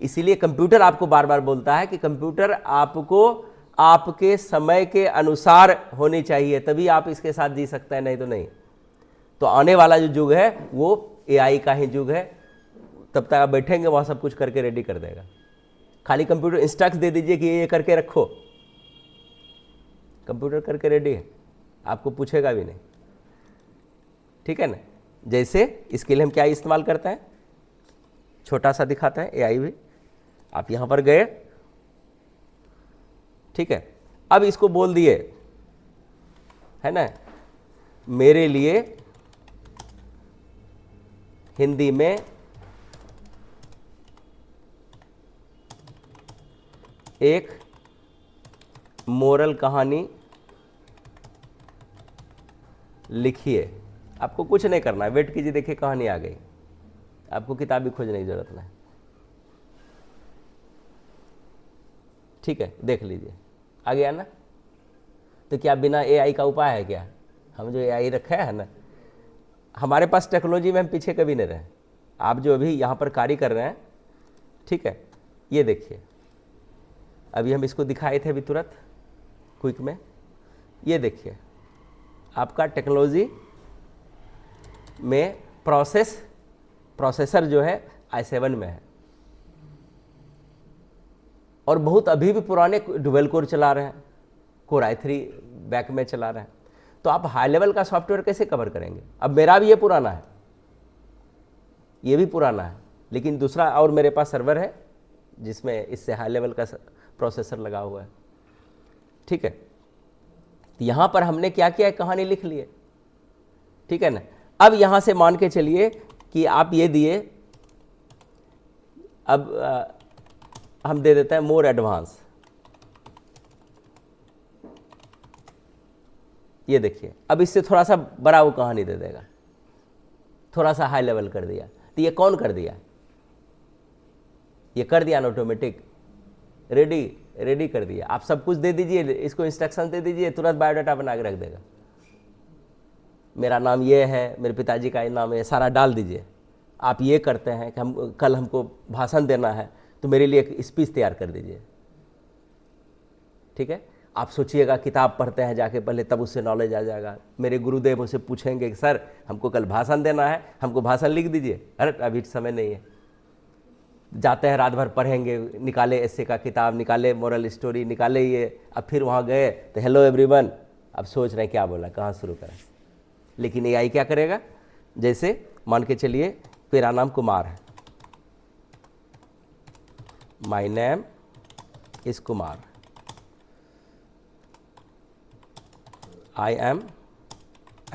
इसीलिए कंप्यूटर आपको बार बार बोलता है कि कंप्यूटर आपको आपके समय के अनुसार होनी चाहिए, तभी आप इसके साथ जी सकते हैं, नहीं तो नहीं। तो आने वाला जो युग है वो एआई का ही युग है। तब तक आप बैठेंगे वहाँ सब कुछ करके रेडी कर देगा। खाली कंप्यूटर इंस्ट्रक्ट दे दीजिए कि ये करके रखो, कंप्यूटर करके रेडी है, आपको पूछेगा भी नहीं। ठीक है ना। जैसे इसके लिए हम क्या इस्तेमाल करते हैं, छोटा सा दिखाते हैं एआई भी। आप यहाँ पर गए, ठीक है, अब इसको बोल दिए है ना, मेरे लिए हिंदी में एक मोरल कहानी लिखिए। आपको कुछ नहीं करना है, वेट कीजिए, देखिए कहानी आ गई, आपको किताब भी खोजने की जरूरत नहीं। ठीक है, देख लीजिए आ गया ना। तो क्या बिना एआई का उपाय है क्या? हम जो एआई रखे है ना, हमारे पास टेक्नोलॉजी में हम पीछे कभी नहीं रहे। आप जो अभी यहाँ पर कार्य कर रहे हैं, ठीक है, ये देखिए, अभी हम इसको दिखाए थे अभी तुरंत क्विक में। ये देखिए आपका टेक्नोलॉजी में प्रोसेसर जो है i7 में है, और बहुत अभी भी पुराने डुअल कोर चला रहे हैं, कोर i3 बैक में चला रहे हैं। तो आप हाई लेवल का सॉफ्टवेयर कैसे कवर करेंगे? अब मेरा भी ये पुराना है, ये भी पुराना है, लेकिन दूसरा और मेरे पास सर्वर है जिसमें इससे हाई लेवल का प्रोसेसर लगा हुआ है। ठीक है, तो यहाँ पर हमने क्या किया है, कहानी लिख ली है। ठीक है ना। अब यहाँ से मान के चलिए कि आप ये दिए, अब हम दे देते हैं मोर एडवांस। ये देखिए, अब इससे थोड़ा सा बड़ा वो कहानी दे देगा, थोड़ा सा हाई लेवल कर दिया। तो ये कौन कर दिया? ये कर दिया ना ऑटोमेटिक, रेडी कर दिया। आप सब कुछ दे दीजिए, इसको इंस्ट्रक्शन दे दीजिए, तुरंत बायोडाटा बना के रख देगा। मेरा नाम ये है, मेरे पिताजी का ये नाम है, सारा डाल दीजिए। आप ये करते हैं कि कल हमको भाषण देना है, तो मेरे लिए एक स्पीच तैयार कर दीजिए। ठीक है, आप सोचिएगा किताब पढ़ते हैं जाके पहले, तब उससे नॉलेज आ जाएगा। मेरे गुरुदेव उसे पूछेंगे कि सर हमको कल भाषण देना है, हमको भाषण लिख दीजिए। अरे अभी समय नहीं है। जाते हैं रात भर पढ़ेंगे, निकाले एस्से का किताब, निकाले मोरल स्टोरी, निकाले ये। अब फिर वहाँ गए तो हेलो एवरीवन, अब सोच रहे हैं क्या बोला, कहाँ शुरू करें। लेकिन एआई क्या करेगा, जैसे मान के चलिए मेरा नाम कुमार है, my name is Kumar, I am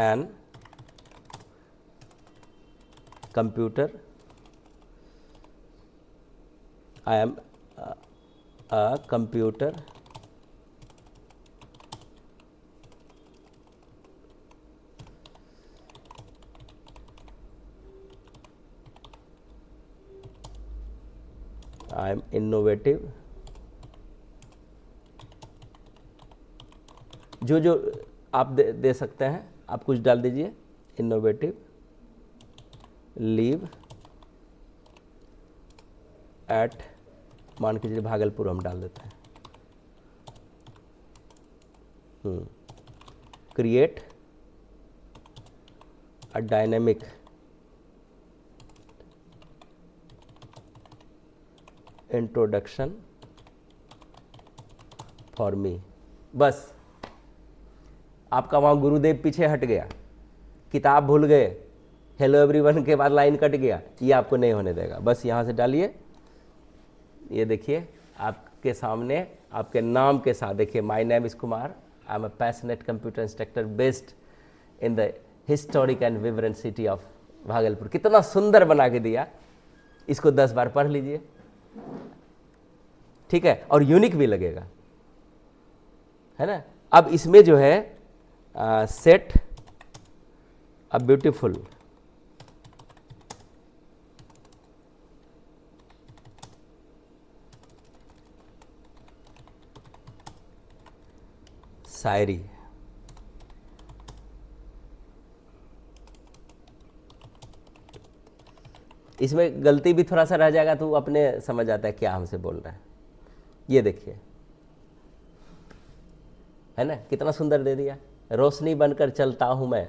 an computer, I am a computer I am innovative। जो आप दे सकते हैं, आप कुछ डाल दीजिए। इनोवेटिव, लीव एट, मान के चलिए भागलपुर हम डाल देते हैं। Create a dynamic introduction for me. बस आपका वहाँ गुरुदेव पीछे हट गया, किताब भूल गए, हेलो एवरीवन के बाद लाइन कट गया, ये आपको नहीं होने देगा। बस यहाँ से डालिए, ये देखिए आपके सामने आपके नाम के साथ, देखिए my name is Kumar, I am a passionate computer instructor based in the historic and विब्रेंट city of Bhagalpur. कितना सुंदर बना के दिया, इसको 10 बार पढ़ लीजिए। ठीक है, और यूनिक भी लगेगा, है ना। अब इसमें जो है सेट अ ब्यूटीफुल शायरी, इसमें गलती भी थोड़ा सा रह जाएगा तो अपने समझ आता है क्या हमसे बोल रहा है। ये देखिए है ना, कितना सुंदर दे दिया। रोशनी बनकर चलता हूँ मैं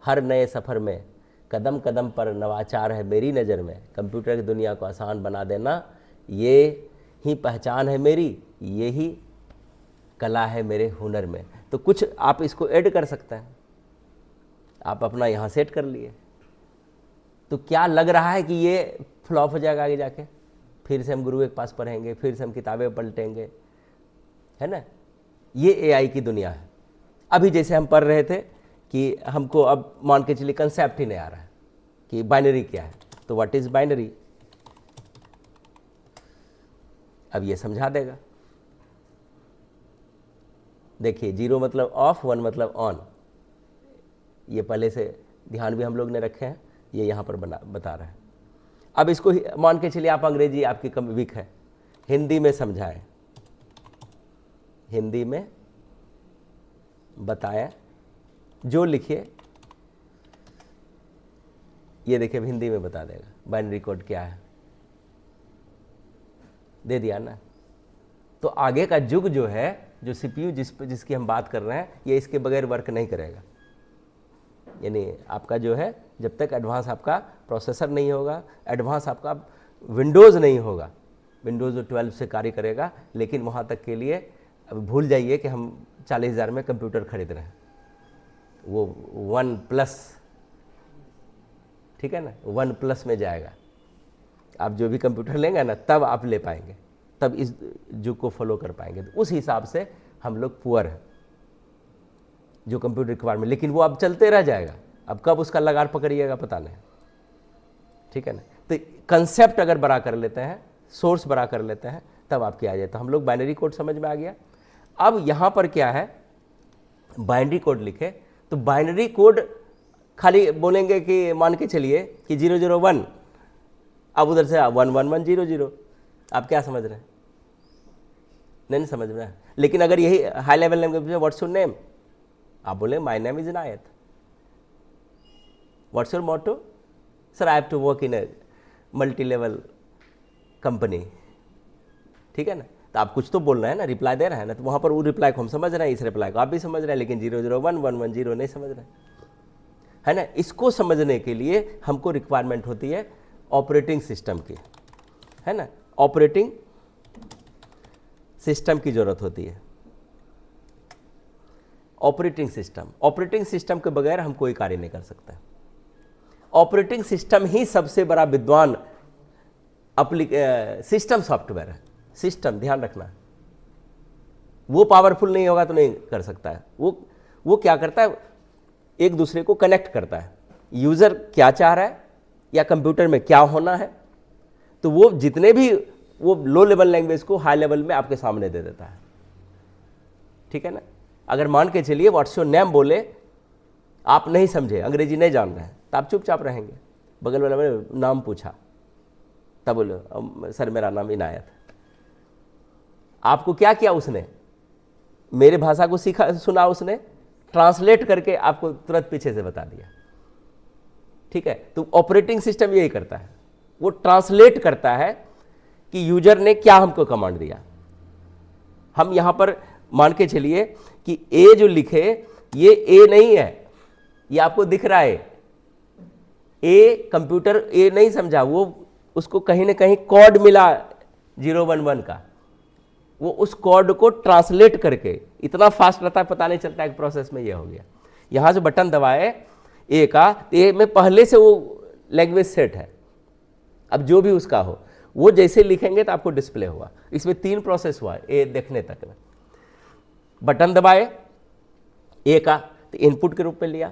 हर नए सफ़र में, कदम कदम पर नवाचार है मेरी नज़र में, कंप्यूटर की दुनिया को आसान बना देना ये ही पहचान है मेरी, यही कला है मेरे हुनर में। तो कुछ आप इसको ऐड कर सकते हैं, आप अपना यहाँ सेट कर लिए, तो क्या लग रहा है कि ये फ्लॉप हो जाएगा आगे जाके, फिर से हम गुरु के पास पढ़ेंगे, फिर से हम किताबें पलटेंगे, है ना। ये एआई की दुनिया है। अभी जैसे हम पढ़ रहे थे कि हमको अब मान के चलिए कंसेप्ट ही नहीं आ रहा है कि बाइनरी क्या है, तो व्हाट इज बाइनरी, अब ये समझा देगा। देखिए 0 मतलब ऑफ, 1 मतलब ऑन, ये पहले से ध्यान भी हम लोग ने रखे हैं, ये यहाँ पर बता रहा है। अब इसको मान के चलिए आप अंग्रेजी आपकी कम वीक है, हिंदी में समझाएं, हिंदी में बताएं, जो लिखिए ये देखिए हिंदी में बता देगा बाइनरी कोड क्या है, दे दिया ना। तो आगे का युग जो है, जो सीपीयू जिसकी हम बात कर रहे हैं, ये इसके बगैर वर्क नहीं करेगा। यानी आपका जो है, जब तक एडवांस आपका प्रोसेसर नहीं होगा, एडवांस आपका विंडोज़ नहीं होगा, विंडोज़ 12 से कार्य करेगा, लेकिन वहाँ तक के लिए अब भूल जाइए कि हम 40,000 में कंप्यूटर खरीद रहे हैं, वो 1+, ठीक है ना, 1+ में जाएगा। आप जो भी कंप्यूटर लेंगे ना, तब आप ले पाएंगे, तब इस युग को फॉलो कर पाएंगे। तो उस हिसाब से हम लोग पुअर हैं जो कंप्यूटर रिक्वायरमेंट, लेकिन वो अब चलते रह जाएगा, अब कब उसका लगार पकड़िएगा पता नहीं, ठीक है ना। तो कंसेप्ट अगर बड़ा कर लेते हैं, सोर्स बड़ा कर लेते हैं, तब आपकी आ जाए। तो हम लोग बाइनरी कोड समझ में आ गया। अब यहाँ पर क्या है, बाइनरी कोड लिखे, तो बाइनरी कोड खाली बोलेंगे कि मान के चलिए कि 001, अब उधर से 11100, आप क्या समझ रहे हैं, नहीं समझ रहे हैं। लेकिन अगर यही हाई लेवल लैंग्वेज में व्हाट्स योर नेम, आप बोले my name is Inayat, what's your motto, sir I have to work in a multi level company, ठीक है ना। तो आप कुछ तो बोल रहे हैं ना, रिप्लाई दे रहे हैं ना, तो वहाँ पर वो रिप्लाई को हम समझ रहे हैं, इस रिप्लाई को आप भी समझ रहे हैं, लेकिन 001 110 नहीं समझ रहे हैं, है ना। इसको समझने के लिए हमको रिक्वायरमेंट होती है ऑपरेटिंग सिस्टम की, है ना, ऑपरेटिंग सिस्टम की जरूरत होती है। ऑपरेटिंग सिस्टम के बगैर हम कोई कार्य नहीं कर सकते। ऑपरेटिंग सिस्टम ही सबसे बड़ा विद्वान सिस्टम सॉफ्टवेयर है। सिस्टम ध्यान रखना, वो पावरफुल नहीं होगा तो नहीं कर सकता है। वो क्या करता है, एक दूसरे को कनेक्ट करता है, यूजर क्या चाह रहा है या कंप्यूटर में क्या होना है, तो वो जितने भी वो लो लेवल लैंग्वेज को हाई लेवल में आपके सामने दे देता है, ठीक है ना। अगर मान के चलिए व्हाट्स योर नेम बोले, आप नहीं समझे, अंग्रेजी नहीं जान रहे हैं, तो आप चुपचाप रहेंगे। बगल वाले ने नाम पूछा, तब बोले सर मेरा नाम इनायत। आपको क्या किया उसने, मेरे भाषा को सुना, उसने ट्रांसलेट करके आपको तुरंत पीछे से बता दिया, ठीक है। तो ऑपरेटिंग सिस्टम यही करता है, वो ट्रांसलेट करता है कि यूजर ने क्या हमको कमांड दिया। हम यहां पर मान के चलिए कि ए जो लिखे, ये ए नहीं है, ये आपको दिख रहा है ए, कंप्यूटर ए नहीं समझा, वो उसको कहीं ना कहीं कोड मिला 011 का, वो उस कोड को ट्रांसलेट करके इतना फास्ट रहता है, पता नहीं चलता है कि प्रोसेस में ये हो गया। यहां से बटन दबाए ए का, ए में पहले से वो लैंग्वेज सेट है, अब जो भी उसका हो वो जैसे लिखेंगे तो आपको डिस्प्ले हुआ। इसमें 3 प्रोसेस हुआ ए देखने तक में। बटन दबाए ए का, तो इनपुट के रूप में लिया,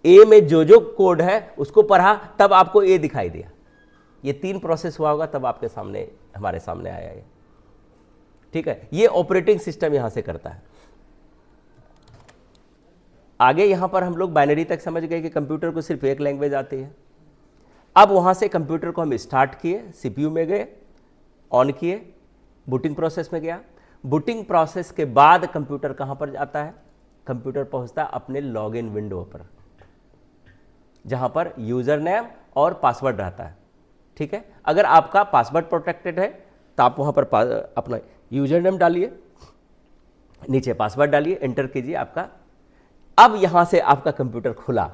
ए में जो कोड है उसको पढ़ा, तब आपको ए दिखाई दिया। ये 3 प्रोसेस हुआ होगा, तब आपके सामने, हमारे सामने आया ये, ठीक है। ये ऑपरेटिंग सिस्टम यहां से करता है। आगे यहां पर हम लोग बाइनरी तक समझ गए कि कंप्यूटर को सिर्फ एक लैंग्वेज आती है। अब वहां से कंप्यूटर को हम स्टार्ट किए, सीपीयू में गए, ऑन किए, बूटिंग प्रोसेस में गया। बूटिंग प्रोसेस के बाद कंप्यूटर कहां पर जाता है, कंप्यूटर पहुंचता है अपने लॉगिन विंडो पर, जहां पर यूजर नेम और पासवर्ड रहता है, ठीक है। अगर आपका पासवर्ड प्रोटेक्टेड है तो आप वहां पर अपना यूजर नेम डालिए, नीचे पासवर्ड डालिए, एंटर कीजिए आपका। अब यहाँ से आपका कंप्यूटर खुला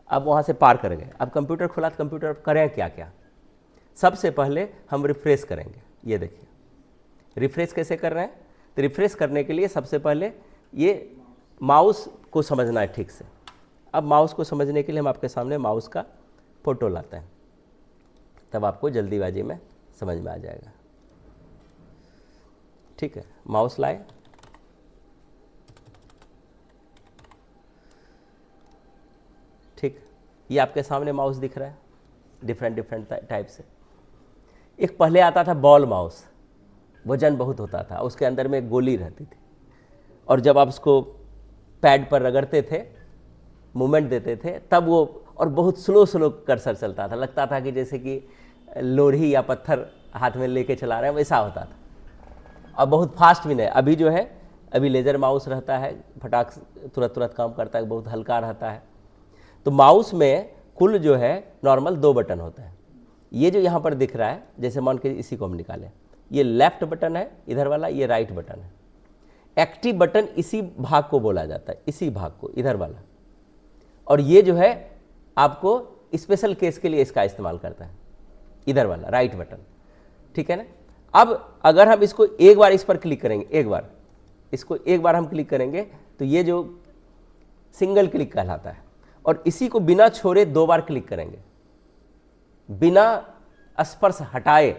अब वहाँ से पार कर गए। अब कंप्यूटर खुला तो कंप्यूटर करें क्या क्या? सबसे पहले हम रिफ्रेश करेंगे। ये देखिए रिफ्रेश कैसे कर रहे हैं। तो रिफ्रेश करने के लिए सबसे पहले ये माउस को समझना है ठीक से। अब माउस को समझने के लिए हम आपके सामने माउस का फोटो लाते हैं, तब आपको जल्दीबाजी में समझ में आ जाएगा। ठीक है, माउस लाए, ठीक, ये आपके सामने माउस दिख रहा है डिफरेंट टाइप से। एक पहले आता था बॉल माउस, वजन बहुत होता था, उसके अंदर में एक गोली रहती थी, और जब आप उसको पैड पर रगड़ते थे, मूवमेंट देते थे, तब वो और बहुत स्लो कर्सर चलता था, लगता था कि जैसे कि लोढ़ी या पत्थर हाथ में लेके चला रहे हैं, वैसा होता था। और बहुत फास्ट भी नहीं। अभी जो है, अभी लेज़र माउस रहता है, फटाक तुरंत काम करता है, बहुत हल्का रहता है। तो माउस में कुल जो है नॉर्मल 2 बटन होते हैं। ये जो यहाँ पर दिख रहा है, जैसे मान के इसी को हम निकालें, ये लेफ्ट बटन है इधर वाला, ये राइट बटन है। एक्टिव बटन इसी भाग को बोला जाता है, इसी भाग को, इधर वाला। और ये जो है आपको स्पेशल केस के लिए इसका इस्तेमाल करता है, इधर वाला राइट बटन। ठीक है ना। अब अगर हम इसको एक बार इस पर क्लिक करेंगे, एक बार हम क्लिक करेंगे, तो ये जो सिंगल क्लिक कहलाता है। और इसी को बिना छोड़े 2 बार क्लिक करेंगे, बिना स्पर्श हटाए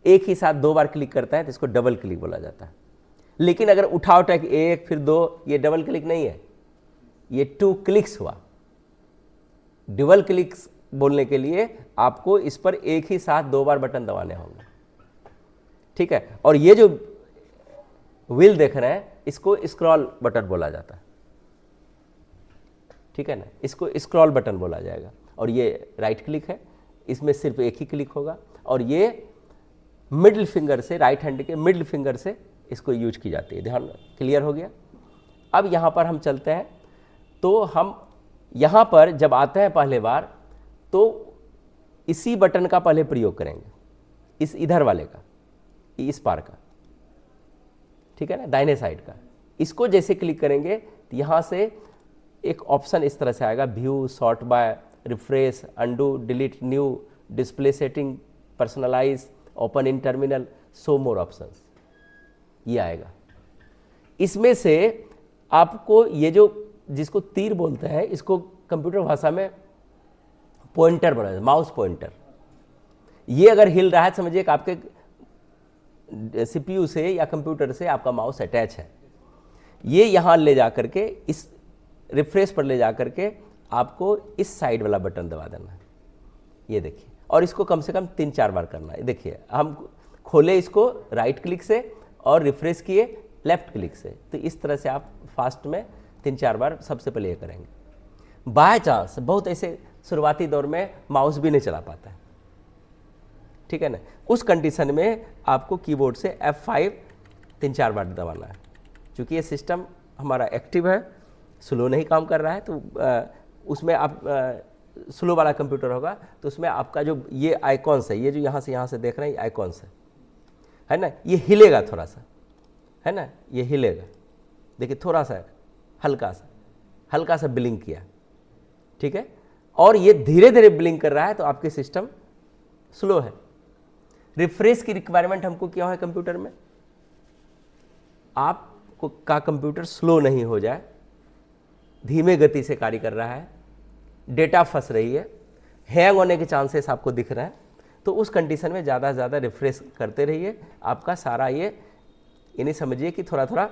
एक ही साथ 2 बार क्लिक करता है, तो इसको डबल क्लिक बोला जाता है। लेकिन अगर उठा के 1 फिर 2, ये डबल क्लिक नहीं है, ये 2 क्लिक्स हुआ। डबल क्लिक्स बोलने के लिए आपको इस पर एक ही साथ 2 बार बटन दबाने होंगे। ठीक है। और ये जो व्हील देख रहे हैं, इसको स्क्रॉल बटन बोला जाता है। ठीक है ना, इसको स्क्रॉल बटन बोला जाएगा। और ये राइट क्लिक है, इसमें सिर्फ एक ही क्लिक होगा। और ये मिडिल फिंगर से, राइट हैंड के मिडिल फिंगर से इसको यूज की जाती है। ध्यान, क्लियर हो गया। अब यहाँ पर हम चलते हैं, तो हम यहाँ पर जब आते हैं पहले बार, तो इसी बटन का पहले प्रयोग करेंगे, इस इधर वाले का, इस पार का। ठीक है ना, दाहिने साइड का। इसको जैसे क्लिक करेंगे तो यहाँ से एक ऑप्शन इस तरह से आएगा, view, sort by, refresh, undo, delete, new, display setting, personalize, open in terminal, show more options, ये आएगा। इसमें से आपको ये जो जिसको तीर बोलते हैं, इसको कंप्यूटर भाषा में पॉइंटर बोला जाता है, माउस पॉइंटर। ये अगर हिल रहा है, समझिए कि आपके सीपीयू से या कंप्यूटर से आपका माउस अटैच है। ये यहाँ ले जा करके, इस रिफ्रेश पर ले जा करके आपको इस साइड वाला बटन दबा देना है। ये देखिए, और इसको कम से कम 3-4 बार करना है। देखिए, हम खोले इसको राइट क्लिक से और रिफ्रेश किए लेफ्ट क्लिक से, तो इस तरह से आप फास्ट में 3-4 बार सबसे पहले ये करेंगे। बाय चांस बहुत ऐसे शुरुआती दौर में माउस भी नहीं चला पाता है, ठीक है ना, उस कंडीशन में आपको कीबोर्ड से F5 3-4 बार दबाना है। क्योंकि ये सिस्टम हमारा एक्टिव है, स्लो नहीं काम कर रहा है, तो उसमें आप स्लो वाला कंप्यूटर होगा तो उसमें आपका जो ये आइकॉन्स है, ये जो यहाँ से देख रहे हैं, ये आइकॉन्स है ना, ये हिलेगा थोड़ा सा, है ना, ये हिलेगा। देखिए थोड़ा सा हल्का सा ब्लिंक किया, ठीक है, और ये धीरे धीरे ब्लिंक कर रहा है, तो आपके सिस्टम स्लो है। रिफ्रेश की रिक्वायरमेंट हमको क्या है कंप्यूटर में, आपको का कंप्यूटर स्लो नहीं हो जाए, धीमे गति से कार्य कर रहा है, डेटा फंस रही है, हैंग होने के चांसेस आपको दिख रहे हैं, तो उस कंडीशन में ज़्यादा से ज़्यादा रिफ्रेश करते रहिए। आपका सारा ये नहीं समझिए कि थोड़ा थोड़ा,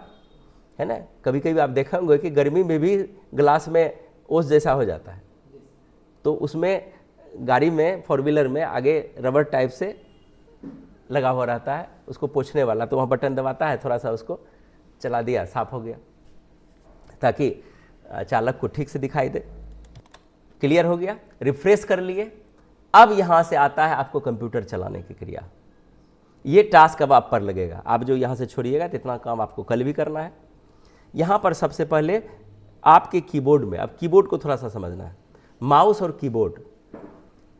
है ना, कभी कभी आप देखा होंगे कि गर्मी में भी ग्लास में ओस जैसा हो जाता है, तो उसमें गाड़ी में, 4 व्हीलर में आगे रबर टाइप से लगा हुआ रहता है, उसको पोंछने वाला, तो वहाँ बटन दबाता है, थोड़ा सा उसको चला दिया, साफ हो गया, ताकि चालक को ठीक से दिखाई दे। क्लियर हो गया, रिफ्रेश कर लिए। अब यहाँ से आता है आपको कंप्यूटर चलाने की क्रिया। ये टास्क अब आप पर लगेगा, आप जो यहाँ से छोड़िएगा तो इतना काम आपको कल भी करना है। यहाँ पर सबसे पहले आपके कीबोर्ड में, अब कीबोर्ड को थोड़ा सा समझना है, माउस और कीबोर्ड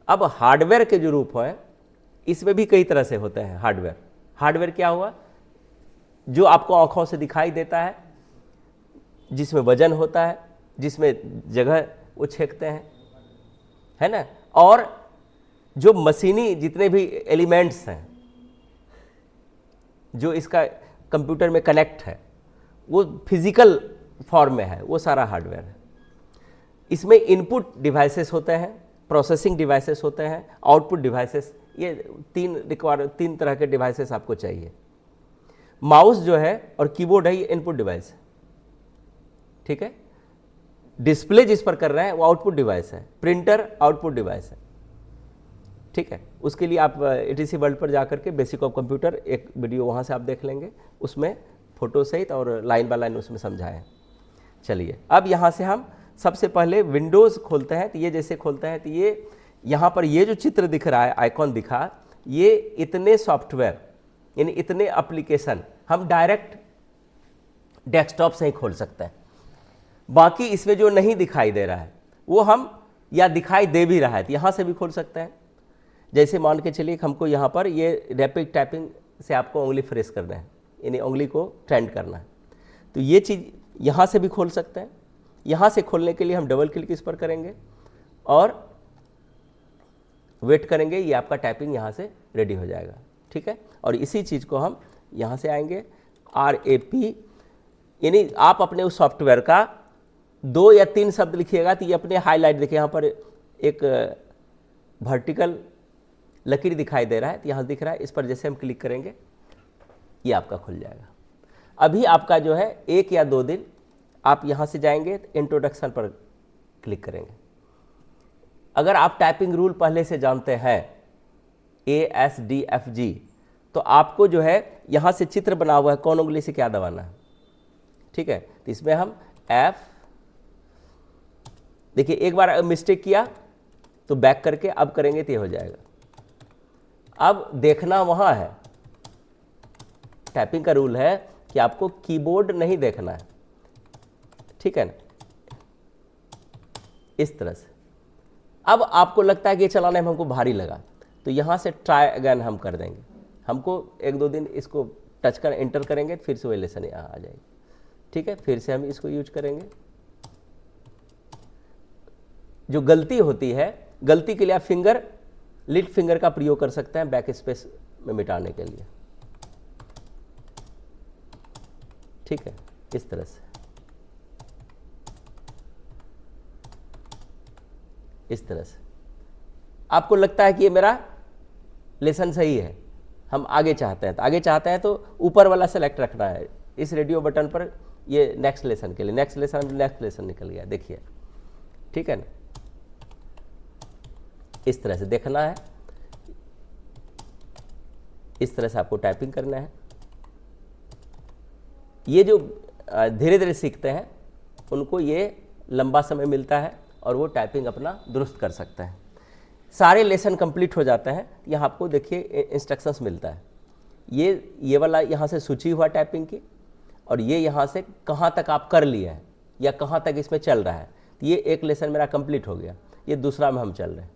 अब हार्डवेयर के जो रूप हैं, इसमें भी कई तरह से होते हैं। हार्डवेयर क्या हुआ, जो आपको आँखों से दिखाई देता है, जिसमें वजन होता है, जिसमें जगह वो छेकते हैं, है ना। और जो मशीनी जितने भी एलिमेंट्स हैं जो इसका कंप्यूटर में कनेक्ट है, वो फिजिकल फॉर्म में है, वो सारा हार्डवेयर है। इसमें इनपुट डिवाइसेस होते हैं, प्रोसेसिंग डिवाइसेस होते हैं, आउटपुट डिवाइसेस, ये तीन तरह के डिवाइसेस आपको चाहिए। माउस जो है और कीबोर्ड है, ये इनपुट डिवाइस है, ठीक है। डिस्प्ले जिस पर कर रहे हैं वो आउटपुट डिवाइस है, प्रिंटर आउटपुट डिवाइस है, ठीक है। उसके लिए आप ETC वर्ल्ड पर जाकर के बेसिक ऑफ कंप्यूटर एक वीडियो वहाँ से आप देख लेंगे, उसमें फोटो सहित और लाइन बाय लाइन उसमें समझाएं। चलिए अब यहाँ से हम सबसे पहले विंडोज़ खोलते हैं। तो ये जैसे खोलते हैं तो ये यहाँ पर ये जो चित्र दिख रहा है, आइकॉन दिखा, ये इतने सॉफ्टवेयर यानी इतने एप्लीकेशन हम डायरेक्ट डेस्कटॉप से ही खोल सकते हैं। बाकी इसमें जो नहीं दिखाई दे रहा है वो हम, या दिखाई दे भी रहा है तो यहाँ से भी खोल सकते हैं। जैसे मान के चलिए हमको यहाँ पर ये रैपिड टाइपिंग से आपको उंगली फ्रेश करना है, यानी उंगली को ट्रेंड करना है, तो ये चीज़ यहाँ से भी खोल सकते हैं। यहाँ से खोलने के लिए हम डबल क्लिक इस पर करेंगे और वेट करेंगे, ये आपका टाइपिंग यहाँ से रेडी हो जाएगा, ठीक है। और इसी चीज़ को हम यहाँ से आएंगे RAP, यानी आप अपने उस सॉफ्टवेयर का 2 या 3 शब्द लिखिएगा तो ये अपने हाईलाइट, देखिए यहाँ पर एक वर्टिकल लकीर दिखाई दे रहा है, तो यहाँ दिख रहा है, इस पर जैसे हम क्लिक करेंगे ये आपका खुल जाएगा। अभी आपका जो है 1 या 2 दिन आप यहाँ से जाएंगे तो इंट्रोडक्शन पर क्लिक करेंगे। अगर आप टाइपिंग रूल पहले से जानते हैं ASDFG, तो आपको जो है यहाँ से चित्र बना हुआ है कौन उंगली से क्या दबाना है, ठीक है। तो इसमें हम F, देखिए एक बार मिस्टेक किया तो बैक करके अब करेंगे तो ये हो जाएगा। अब देखना वहाँ है, टाइपिंग का रूल है कि आपको कीबोर्ड नहीं देखना है, ठीक है ना, इस तरह से। अब आपको लगता है कि ये चलाने में हमको भारी लगा, तो यहाँ से ट्राई अगेन हम कर देंगे। हमको 1-2 दिन इसको टच कर एंटर करेंगे, फिर से वही लेसन यहाँ आ जाएगी, ठीक है। फिर से हम इसको यूज करेंगे। जो गलती होती है, गलती के लिए आप लिट फिंगर का प्रयोग कर सकते हैं बैक स्पेस में मिटाने के लिए, ठीक है, इस तरह से, इस तरह से। आपको लगता है कि ये मेरा लेसन सही है, हम आगे चाहते हैं, तो आगे चाहते हैं तो ऊपर वाला सेलेक्ट रखना है, इस रेडियो बटन पर, ये नेक्स्ट लेसन के लिए, नेक्स्ट लेसन निकल गया, देखिए, ठीक है ना। इस तरह से देखना है, इस तरह से आपको टाइपिंग करना है। ये जो धीरे धीरे सीखते हैं उनको ये लंबा समय मिलता है और वो टाइपिंग अपना दुरुस्त कर सकते हैं। सारे लेसन कंप्लीट हो जाते हैं, यहाँ आपको देखिए इंस्ट्रक्शंस मिलता है। ये वाला यहाँ से सूची हुआ टाइपिंग की, और ये यहाँ से कहाँ तक आप कर लिए हैं या कहाँ तक इसमें चल रहा है। ये एक लेसन मेरा कंप्लीट हो गया, ये दूसरा में हम चल रहे हैं।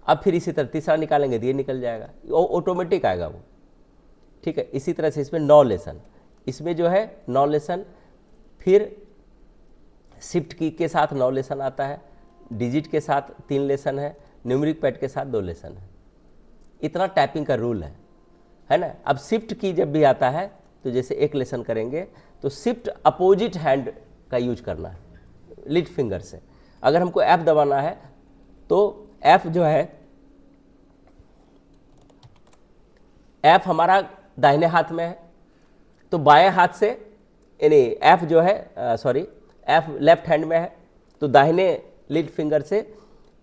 अब फिर इसी तरह तीसरा निकालेंगे तो ये निकल जाएगा, ऑटोमेटिक आएगा वो, ठीक है। इसी तरह से इसमें 9 लेसन, इसमें जो है 9 लेसन, फिर शिफ्ट की के साथ 9 लेसन आता है, डिजिट के साथ 3 लेसन है, न्यूमेरिक पैड के साथ 2 लेसन है। इतना टाइपिंग का रूल है ना। अब शिफ्ट की जब भी आता है तो जैसे एक लेसन करेंगे तो शिफ्ट अपोजिट हैंड का यूज करना है, लिट फिंगर से। अगर हमको F दबाना है तो F जो है, F हमारा दाहिने हाथ में है, तो बाएं हाथ से, यानी F जो है F लेफ्ट हैंड में है, तो दाहिने लिट फिंगर से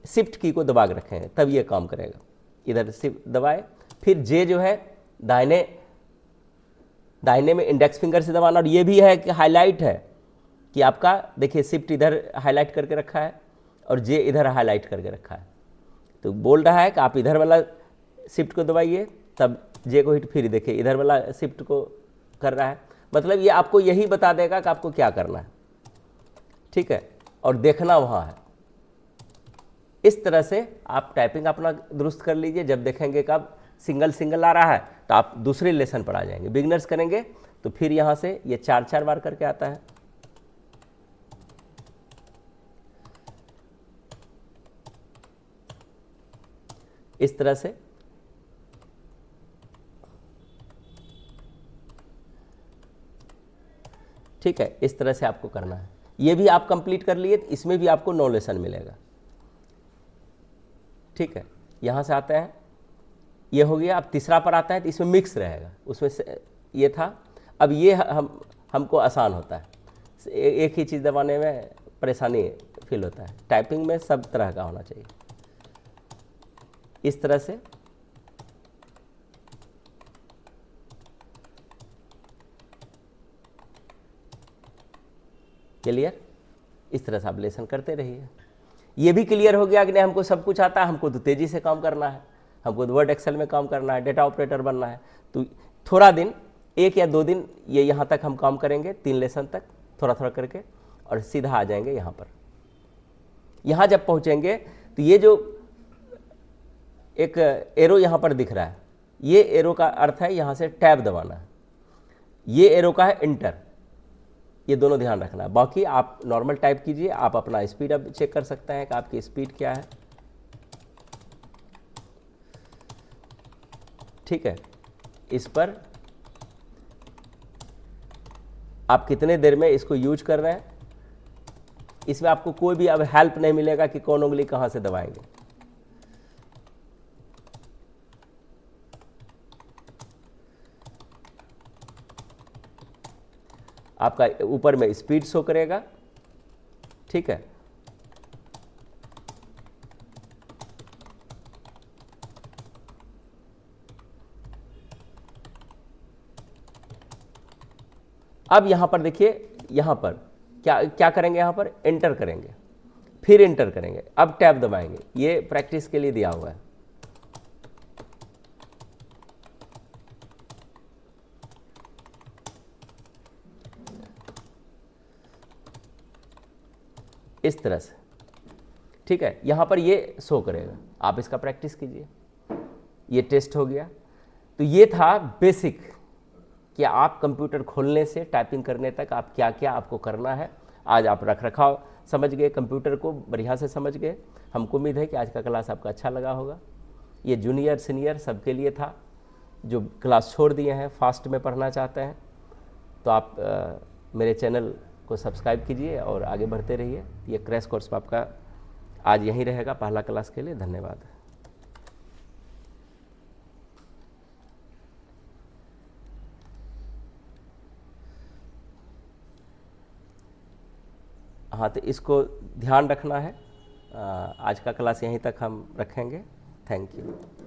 शिफ्ट की को दबा के रखें, तब ये काम करेगा। इधर शिफ्ट दबाए, फिर J जो है दाहिने में इंडेक्स फिंगर से दबाना। और ये भी है कि हाईलाइट है कि आपका, देखिए शिफ्ट इधर हाईलाइट करके रखा है और J इधर हाईलाइट करके रखा है, तो बोल रहा है कि आप इधर वाला शिफ्ट को दबाइए, तब J को हिट, फिर देखिए इधर वाला शिफ्ट को कर रहा है। मतलब ये आपको यही बता देगा कि आपको क्या करना है, ठीक है, और देखना वहाँ है। इस तरह से आप टाइपिंग अपना दुरुस्त कर लीजिए। जब देखेंगे कि अब सिंगल आ रहा है तो आप दूसरे लेसन पर आ जाएंगे। बिगिनर्स करेंगे तो फिर यहाँ से ये 4 बार करके आता है। इस तरह से ठीक है, इस तरह से आपको करना है। ये भी आप कंप्लीट कर लिए, इसमें भी आपको 9 लेसन मिलेगा। ठीक है, यहाँ से आते हैं, ये हो गया। अब तीसरा पर आता है तो इसमें मिक्स रहेगा, उसमें से ये था। अब ये हमको आसान होता है, एक ही चीज़ दबाने में परेशानी फील होता है। टाइपिंग में सब तरह का होना चाहिए। इस तरह से क्लियर, इस तरह से आप लेसन करते रहिए। ये भी क्लियर हो गया कि नहीं हमको सब कुछ आता है, हमको तो तेज़ी से काम करना है, हमको तो वर्ड एक्सेल में काम करना है, डेटा ऑपरेटर बनना है। तो थोड़ा दिन, 1 या 2 दिन ये यहाँ तक हम काम करेंगे, 3 लेसन तक थोड़ा थोड़ा करके, और सीधा आ जाएंगे यहाँ पर। यहाँ जब पहुँचेंगे तो ये जो एक एरो यहाँ पर दिख रहा है, ये एरो का अर्थ है यहाँ से टैब दबाना है। ये एरो का है इंटर, ये दोनों ध्यान रखना है। बाकी आप नॉर्मल टाइप कीजिए, आप अपना स्पीड अब चेक कर सकते हैं कि आपकी स्पीड क्या है। ठीक है, इस पर आप कितने देर में इसको यूज कर रहे हैं, इसमें आपको कोई भी अब हेल्प नहीं मिलेगा कि कौन उंगली कहाँ से दबाएंगे। आपका ऊपर में स्पीड शो करेगा। ठीक है, अब यहां पर देखिए, यहां पर क्या करेंगे, यहां पर एंटर करेंगे, फिर एंटर करेंगे, अब टैब दबाएंगे। ये प्रैक्टिस के लिए दिया हुआ है। इस तरह से। ठीक है, यहाँ पर ये शो करेगा, आप इसका प्रैक्टिस कीजिए। ये टेस्ट हो गया। तो ये था बेसिक कि आप कंप्यूटर खोलने से टाइपिंग करने तक आप क्या क्या आपको करना है। आज आप रख रखाव समझ गए, कंप्यूटर को बढ़िया से समझ गए। हमको उम्मीद है कि आज का क्लास आपका अच्छा लगा होगा। ये जूनियर सीनियर सबके लिए था, जो क्लास छोड़ दिए हैं, फास्ट में पढ़ना चाहते हैं, तो आप मेरे चैनल को सब्सक्राइब कीजिए और आगे बढ़ते रहिए। ये क्रैश कोर्स आपका आज यहीं रहेगा पहला क्लास के लिए। धन्यवाद। हाँ, तो इसको ध्यान रखना है। आज का क्लास यहीं तक हम रखेंगे। Thank you.